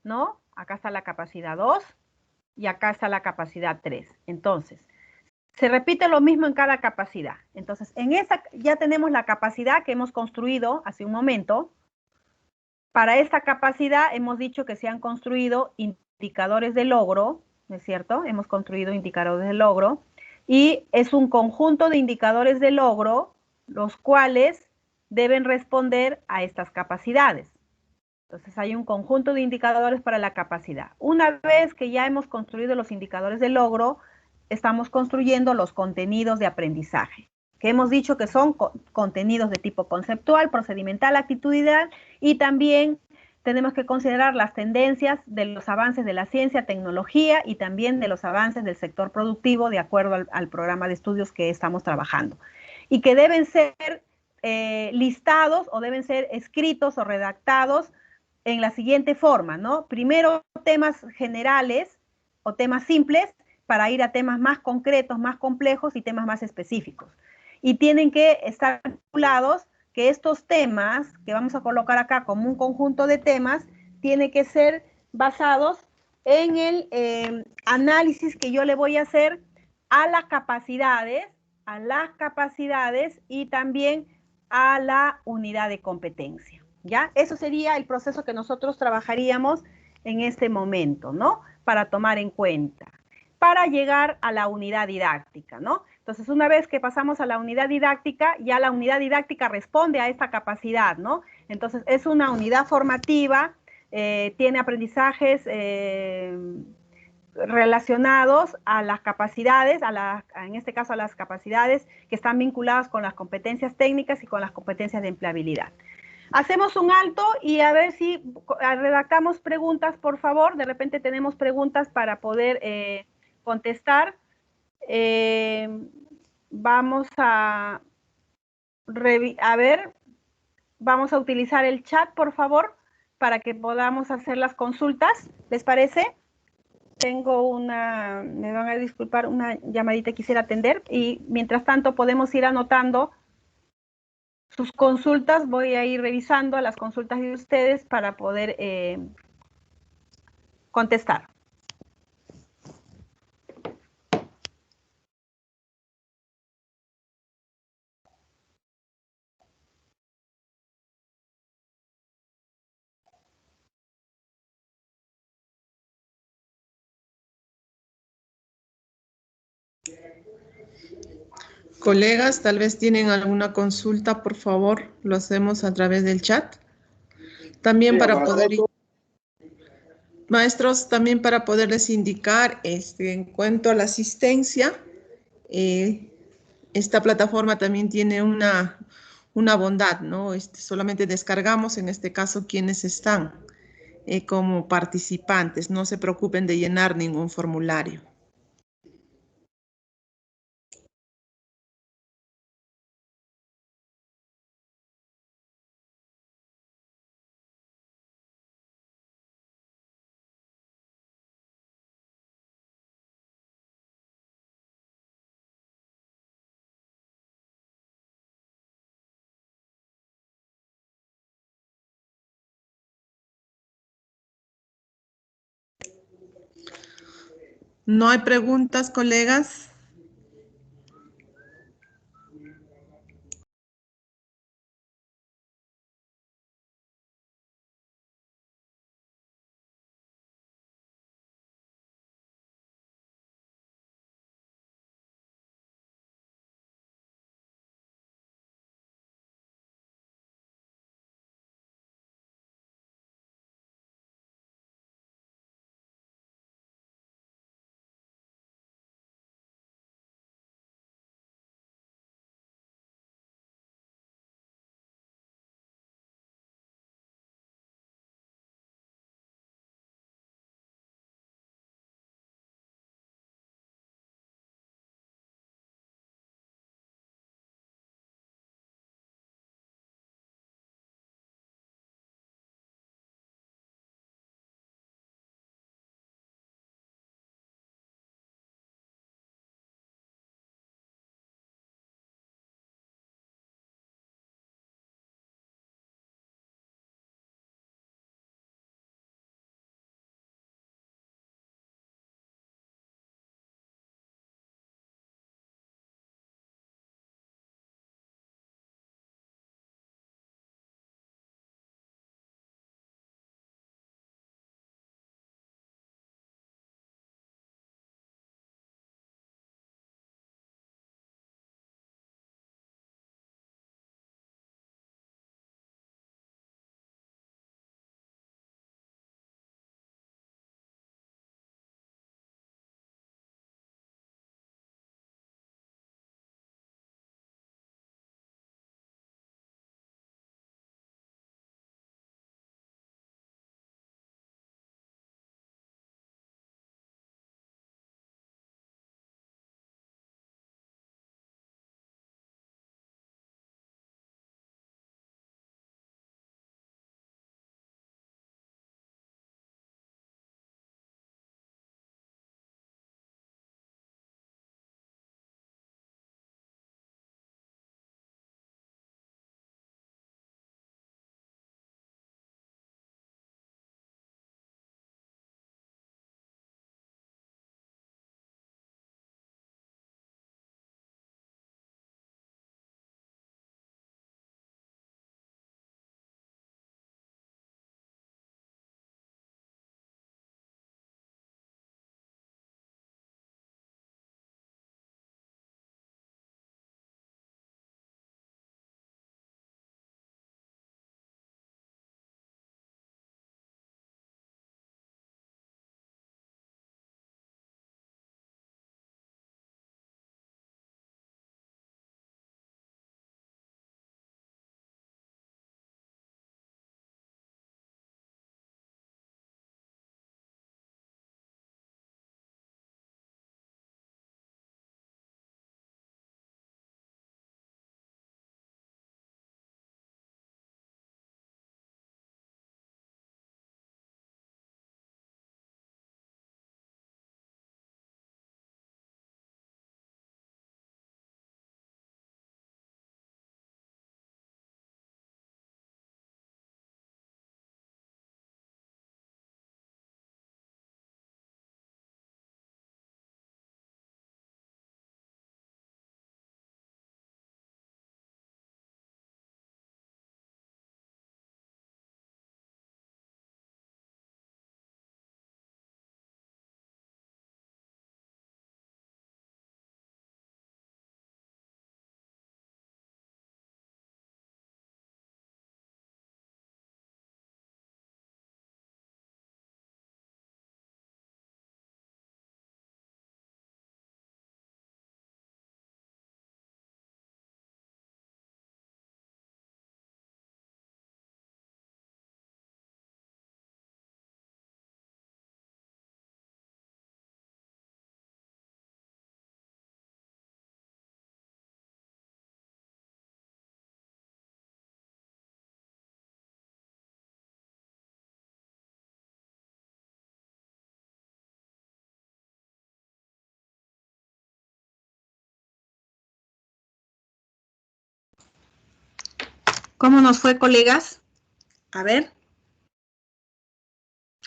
¿no? Acá está la capacidad 2 y acá está la capacidad 3. Entonces, se repite lo mismo en cada capacidad. Entonces, en esta ya tenemos la capacidad que hemos construido hace un momento. Para esta capacidad hemos dicho que se han construido indicadores de logro, ¿no es cierto? Hemos construido indicadores de logro y es un conjunto de indicadores de logro los cuales deben responder a estas capacidades. Entonces hay un conjunto de indicadores para la capacidad. Una vez que ya hemos construido los indicadores de logro, estamos construyendo los contenidos de aprendizaje, que hemos dicho que son contenidos de tipo conceptual, procedimental, actitudinal, y también tenemos que considerar las tendencias de los avances de la ciencia, tecnología y también de los avances del sector productivo de acuerdo al programa de estudios que estamos trabajando. Y que deben ser listados o deben ser escritos o redactados en la siguiente forma, ¿no? Primero temas generales o temas simples para ir a temas más concretos, más complejos y temas más específicos. Y tienen que estar vinculados que estos temas que vamos a colocar acá como un conjunto de temas tienen que ser basados en el análisis que yo le voy a hacer a las capacidades y también a la unidad de competencia, ¿ya? Eso sería el proceso que nosotros trabajaríamos en este momento, ¿no? Para tomar en cuenta, para llegar a la unidad didáctica, ¿no? Entonces, una vez que pasamos a la unidad didáctica, ya la unidad didáctica responde a esta capacidad, ¿no? Entonces, es una unidad formativa, tiene aprendizajes relacionados a las capacidades, en este caso a las capacidades que están vinculadas con las competencias técnicas y con las competencias de empleabilidad. Hacemos un alto y a ver si redactamos preguntas, por favor. De repente tenemos preguntas para poder contestar. Vamos a ver, vamos a utilizar el chat, por favor, para que podamos hacer las consultas. ¿Les parece? Tengo una, me van a disculpar, una llamadita que quisiera atender y mientras tanto podemos ir anotando sus consultas. Voy a ir revisando las consultas de ustedes para poder contestar. Colegas, tal vez tienen alguna consulta, por favor, lo hacemos a través del chat. También para poder, maestros, también para poderles indicar, en cuanto a la asistencia, esta plataforma también tiene una bondad, ¿no? Solamente descargamos, en este caso, quienes están como participantes. No se preocupen de llenar ningún formulario. ¿No hay preguntas, colegas? ¿Cómo nos fue, colegas? A ver.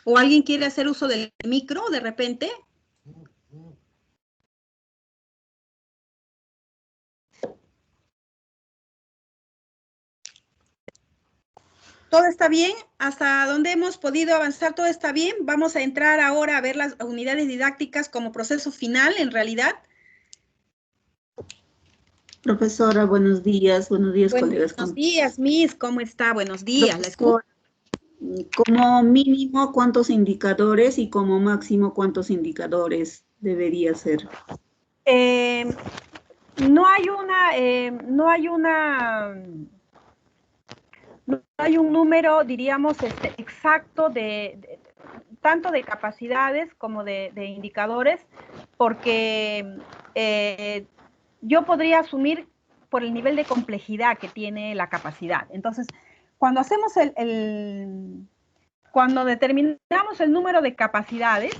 ¿O alguien quiere hacer uso del micro de repente? ¿Todo está bien? ¿Hasta dónde hemos podido avanzar? ¿Todo está bien? Vamos a entrar ahora a ver las unidades didácticas como proceso final, en realidad. Profesora, buenos días, colegas. Buenos días, Miss, ¿cómo está? Buenos días. La escucho. Como mínimo, ¿cuántos indicadores y como máximo, cuántos indicadores debería ser? No hay un número, diríamos, exacto tanto de capacidades como de indicadores, porque yo podría asumir por el nivel de complejidad que tiene la capacidad. Entonces, cuando hacemos cuando determinamos el número de capacidades,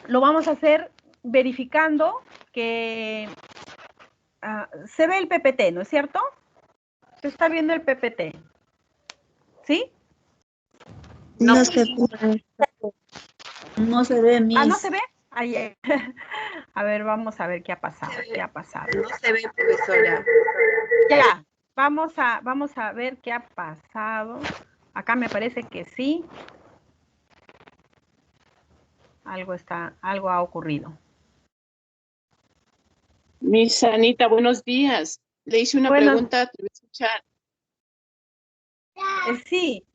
lo vamos a hacer verificando que se ve el PPT, ¿no es cierto? Se está viendo el PPT. ¿Sí? No se ve, Miss. Ah, ¿no se ve? Ahí. A ver, vamos a ver qué ha pasado. No se ve, profesora. Ya, vamos a ver qué ha pasado. Acá me parece que sí. Algo ha ocurrido. Miss Anita, buenos días. Le hice una pregunta, te voy a escuchar. Sí,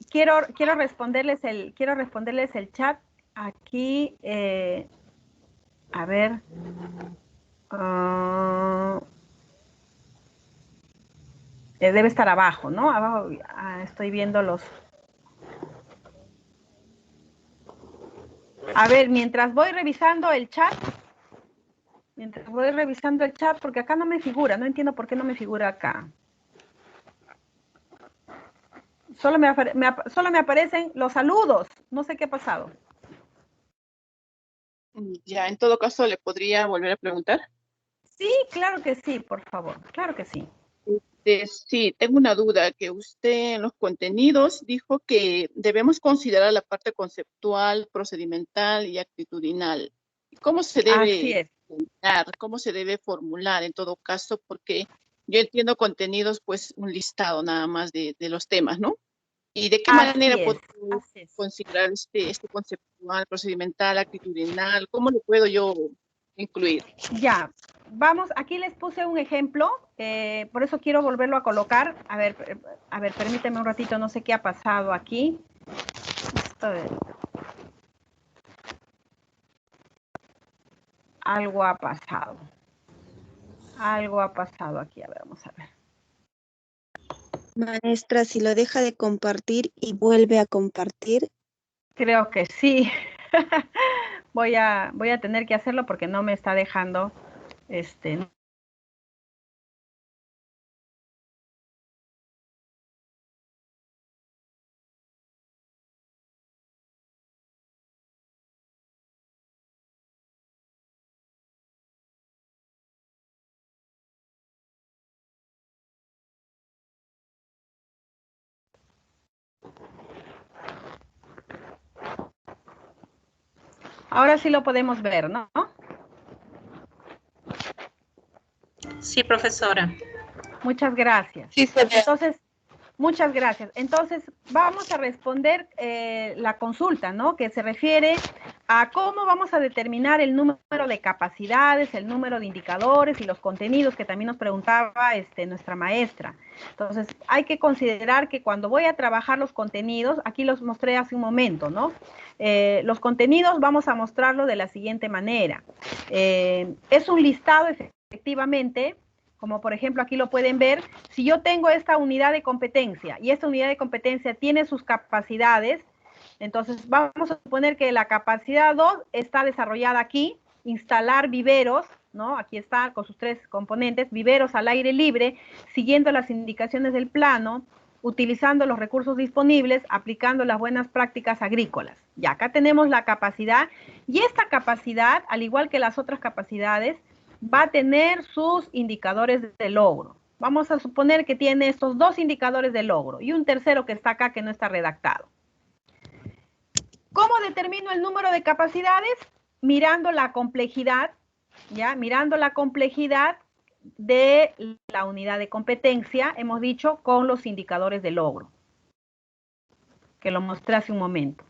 quiero responderles el chat aquí. A ver. Debe estar abajo, ¿no? Abajo estoy viendo los... A ver, mientras voy revisando el chat, porque acá no me figura, no entiendo por qué no me figura acá. Solo me aparecen los saludos, no sé qué ha pasado. Ya, en todo caso, ¿le podría volver a preguntar? Sí, claro que sí, por favor, claro que sí. Sí, tengo una duda, que usted en los contenidos dijo que debemos considerar la parte conceptual, procedimental y actitudinal. ¿Cómo se debe formular? ¿Cómo se debe formular en todo caso? Porque yo entiendo contenidos, pues un listado nada más de los temas, ¿no? ¿Y de qué manera puedo considerar este conceptual, procedimental, actitudinal? ¿Cómo lo puedo yo incluir? Ya, vamos, aquí les puse un ejemplo, por eso quiero volverlo a colocar. A ver, permíteme un ratito, no sé qué ha pasado aquí. Algo ha pasado. Algo ha pasado aquí, a ver, vamos a ver. Maestra, si lo deja de compartir y vuelve a compartir. Creo que sí. Voy a tener que hacerlo porque no me está dejando, Ahora sí lo podemos ver, ¿no? Sí, profesora. Muchas gracias. Sí, se ve. Entonces, muchas gracias. Entonces, vamos a responder la consulta, ¿no? Que se refiere a cómo vamos a determinar el número de capacidades, el número de indicadores y los contenidos que también nos preguntaba nuestra maestra. Entonces, hay que considerar que cuando voy a trabajar los contenidos, aquí los mostré hace un momento, ¿no? Los contenidos vamos a mostrarlo de la siguiente manera. Es un listado, efectivamente, como por ejemplo aquí lo pueden ver, si yo tengo esta unidad de competencia y esta unidad de competencia tiene sus capacidades, entonces vamos a suponer que la capacidad 2 está desarrollada aquí, instalar viveros, ¿no? Aquí está con sus 3 componentes, viveros al aire libre, siguiendo las indicaciones del plano, utilizando los recursos disponibles, aplicando las buenas prácticas agrícolas. Y acá tenemos la capacidad, y esta capacidad, al igual que las otras capacidades, va a tener sus indicadores de logro. Vamos a suponer que tiene estos 2 indicadores de logro y un tercero que está acá que no está redactado. ¿Cómo determino el número de capacidades? Mirando la complejidad, ¿ya? Mirando la complejidad de la unidad de competencia, hemos dicho, con los indicadores de logro, que lo mostré hace un momento.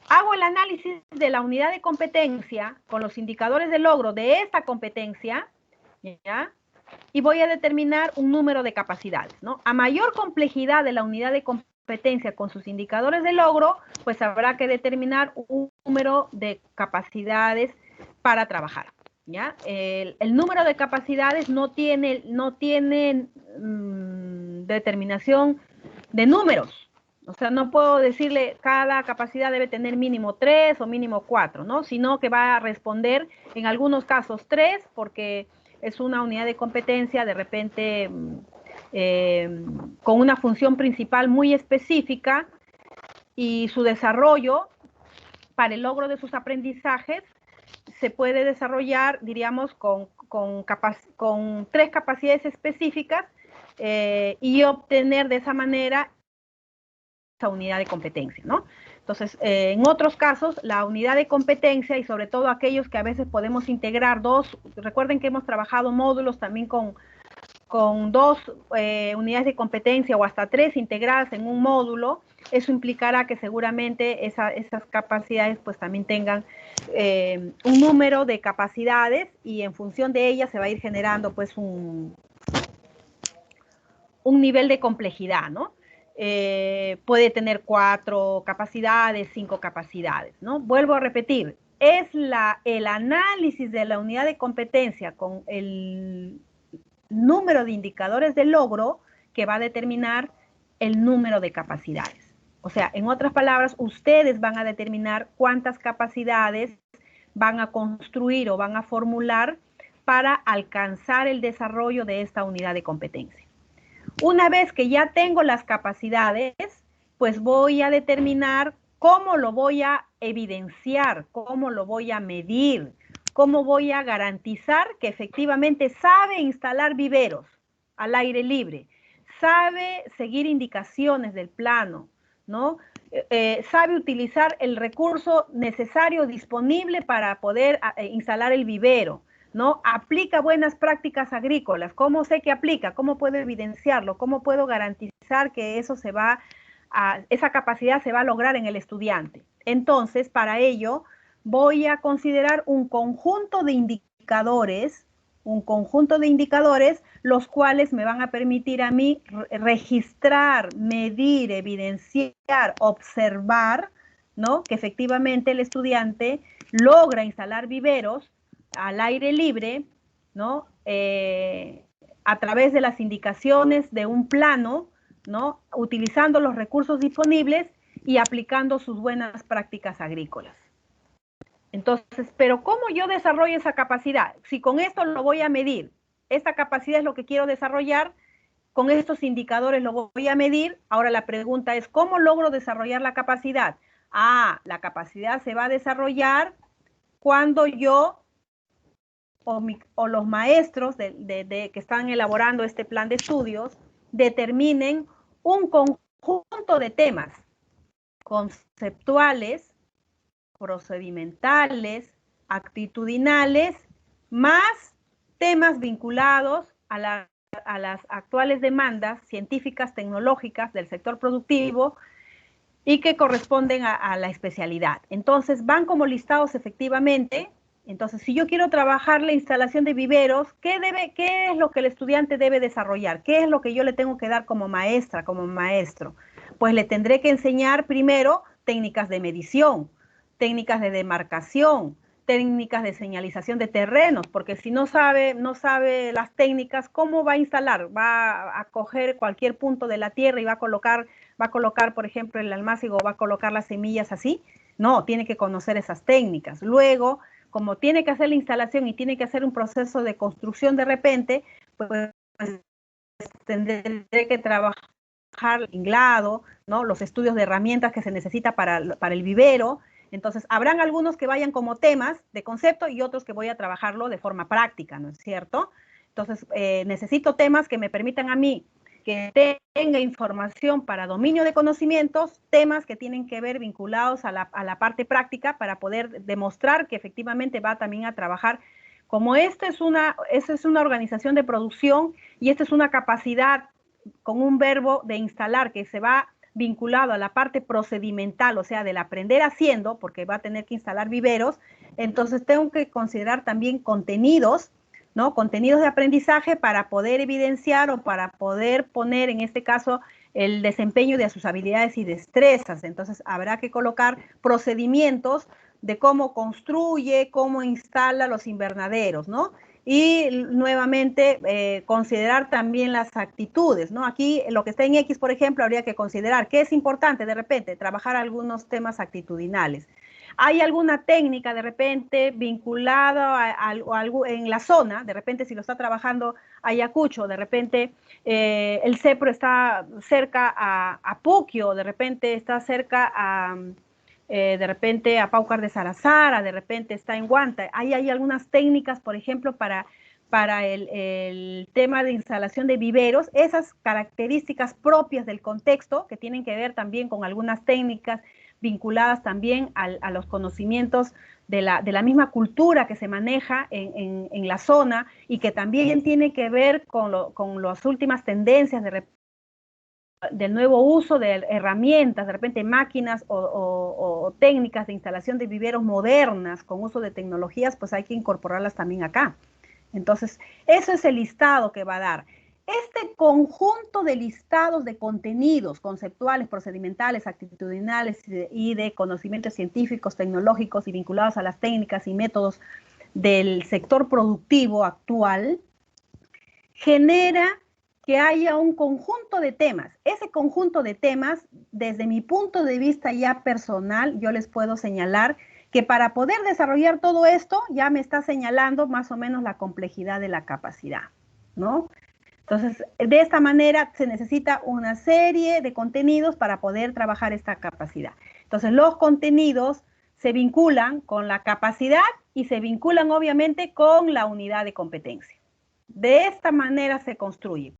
Hago el análisis de la unidad de competencia con los indicadores de logro de esta competencia, ¿ya? Y voy a determinar un número de capacidades, ¿no? A mayor complejidad de la unidad de competencia con sus indicadores de logro, pues habrá que determinar un número de capacidades para trabajar, ¿ya? El número de capacidades no tiene determinación de números. O sea, no puedo decirle cada capacidad debe tener mínimo 3 o mínimo 4, ¿no? Sino que va a responder en algunos casos 3 porque es una unidad de competencia de repente con una función principal muy específica y su desarrollo para el logro de sus aprendizajes se puede desarrollar, diríamos, con 3 capacidades específicas y obtener de esa manera esa unidad de competencia, ¿no? Entonces, en otros casos, la unidad de competencia y sobre todo aquellos que a veces podemos integrar 2, recuerden que hemos trabajado módulos también con 2 unidades de competencia o hasta 3 integradas en un módulo, eso implicará que seguramente esas capacidades pues también tengan un número de capacidades y en función de ellas se va a ir generando pues un nivel de complejidad, ¿no? Puede tener 4 capacidades, 5 capacidades, ¿no? Vuelvo a repetir, es el análisis de la unidad de competencia con el número de indicadores de logro que va a determinar el número de capacidades. O sea, en otras palabras, ustedes van a determinar cuántas capacidades van a construir o van a formular para alcanzar el desarrollo de esta unidad de competencia. Una vez que ya tengo las capacidades, pues voy a determinar cómo lo voy a evidenciar, cómo lo voy a medir, cómo voy a garantizar que efectivamente sabe instalar viveros al aire libre, sabe seguir indicaciones del plano, ¿no? Sabe utilizar el recurso necesario disponible para poder instalar el vivero, ¿no? Aplica buenas prácticas agrícolas. ¿Cómo sé que aplica? ¿Cómo puedo evidenciarlo? ¿Cómo puedo garantizar que eso esa capacidad se va a lograr en el estudiante? Entonces, para ello, voy a considerar un conjunto de indicadores, los cuales me van a permitir a mí registrar, medir, evidenciar, observar, ¿no? Que efectivamente el estudiante logra instalar viveros al aire libre, ¿no? A través de las indicaciones de un plano, ¿no? Utilizando los recursos disponibles y aplicando sus buenas prácticas agrícolas. Entonces, pero ¿cómo yo desarrollo esa capacidad? Si con esto lo voy a medir, esta capacidad es lo que quiero desarrollar, con estos indicadores lo voy a medir, ahora la pregunta es, ¿cómo logro desarrollar la capacidad? La capacidad se va a desarrollar cuando yo o los maestros que están elaborando este plan de estudios determinen un conjunto de temas conceptuales, procedimentales, actitudinales, más temas vinculados a las actuales demandas científicas, tecnológicas del sector productivo y que corresponden a la especialidad. Entonces, van como listados efectivamente. Entonces, si yo quiero trabajar la instalación de viveros, ¿qué es lo que el estudiante debe desarrollar? ¿Qué es lo que yo le tengo que dar como maestra, como maestro? Pues le tendré que enseñar primero técnicas de medición, técnicas de demarcación, técnicas de señalización de terrenos, porque si no sabe las técnicas, ¿cómo va a instalar? Va a coger cualquier punto de la tierra y va a colocar, por ejemplo, el almácigo, va a colocar las semillas así. No, tiene que conocer esas técnicas. Luego, como tiene que hacer la instalación y tiene que hacer un proceso de construcción de repente, pues tendré que trabajar el tinglado, ¿no? Los estudios de herramientas que se necesita para el vivero. Entonces, habrán algunos que vayan como temas de concepto y otros que voy a trabajarlo de forma práctica, ¿no es cierto? Entonces, necesito temas que me permitan a mí que tenga información para dominio de conocimientos, temas que tienen que ver vinculados a la parte práctica para poder demostrar que efectivamente va también a trabajar. Como esta es una organización de producción y esta es una capacidad con un verbo de instalar que se va vinculado a la parte procedimental, o sea, del aprender haciendo, porque va a tener que instalar viveros, entonces tengo que considerar también contenidos, ¿no? Contenidos de aprendizaje para poder evidenciar o para poder poner, en este caso, el desempeño de sus habilidades y destrezas. Entonces, habrá que colocar procedimientos de cómo construye, cómo instala los invernaderos, ¿no? Y nuevamente considerar también las actitudes, ¿no? Aquí lo que está en X, por ejemplo, habría que considerar que es importante de repente trabajar algunos temas actitudinales. ¿Hay alguna técnica de repente vinculada a algo en la zona? De repente si lo está trabajando Ayacucho, de repente el CEPRO está cerca a Puquio, de repente está cerca a... de repente a Paucar de Sarazara, de repente está en Huanta. Ahí hay algunas técnicas, por ejemplo, para el tema de instalación de viveros, esas características propias del contexto que tienen que ver también con algunas técnicas vinculadas también a los conocimientos de la misma cultura que se maneja en la zona y que también tiene que ver con las últimas tendencias del nuevo uso de herramientas, de repente máquinas o técnicas de instalación de viveros modernas con uso de tecnologías, pues hay que incorporarlas también acá. Entonces, eso es el listado que va a dar. Este conjunto de listados de contenidos conceptuales, procedimentales, actitudinales y de conocimientos científicos, tecnológicos y vinculados a las técnicas y métodos del sector productivo actual, genera que haya un conjunto de temas. Ese conjunto de temas, desde mi punto de vista ya personal, yo les puedo señalar que para poder desarrollar todo esto, ya me está señalando más o menos la complejidad de la capacidad, ¿no? Entonces, de esta manera se necesita una serie de contenidos para poder trabajar esta capacidad. Entonces, los contenidos se vinculan con la capacidad y se vinculan obviamente con la unidad de competencia. De esta manera se construye.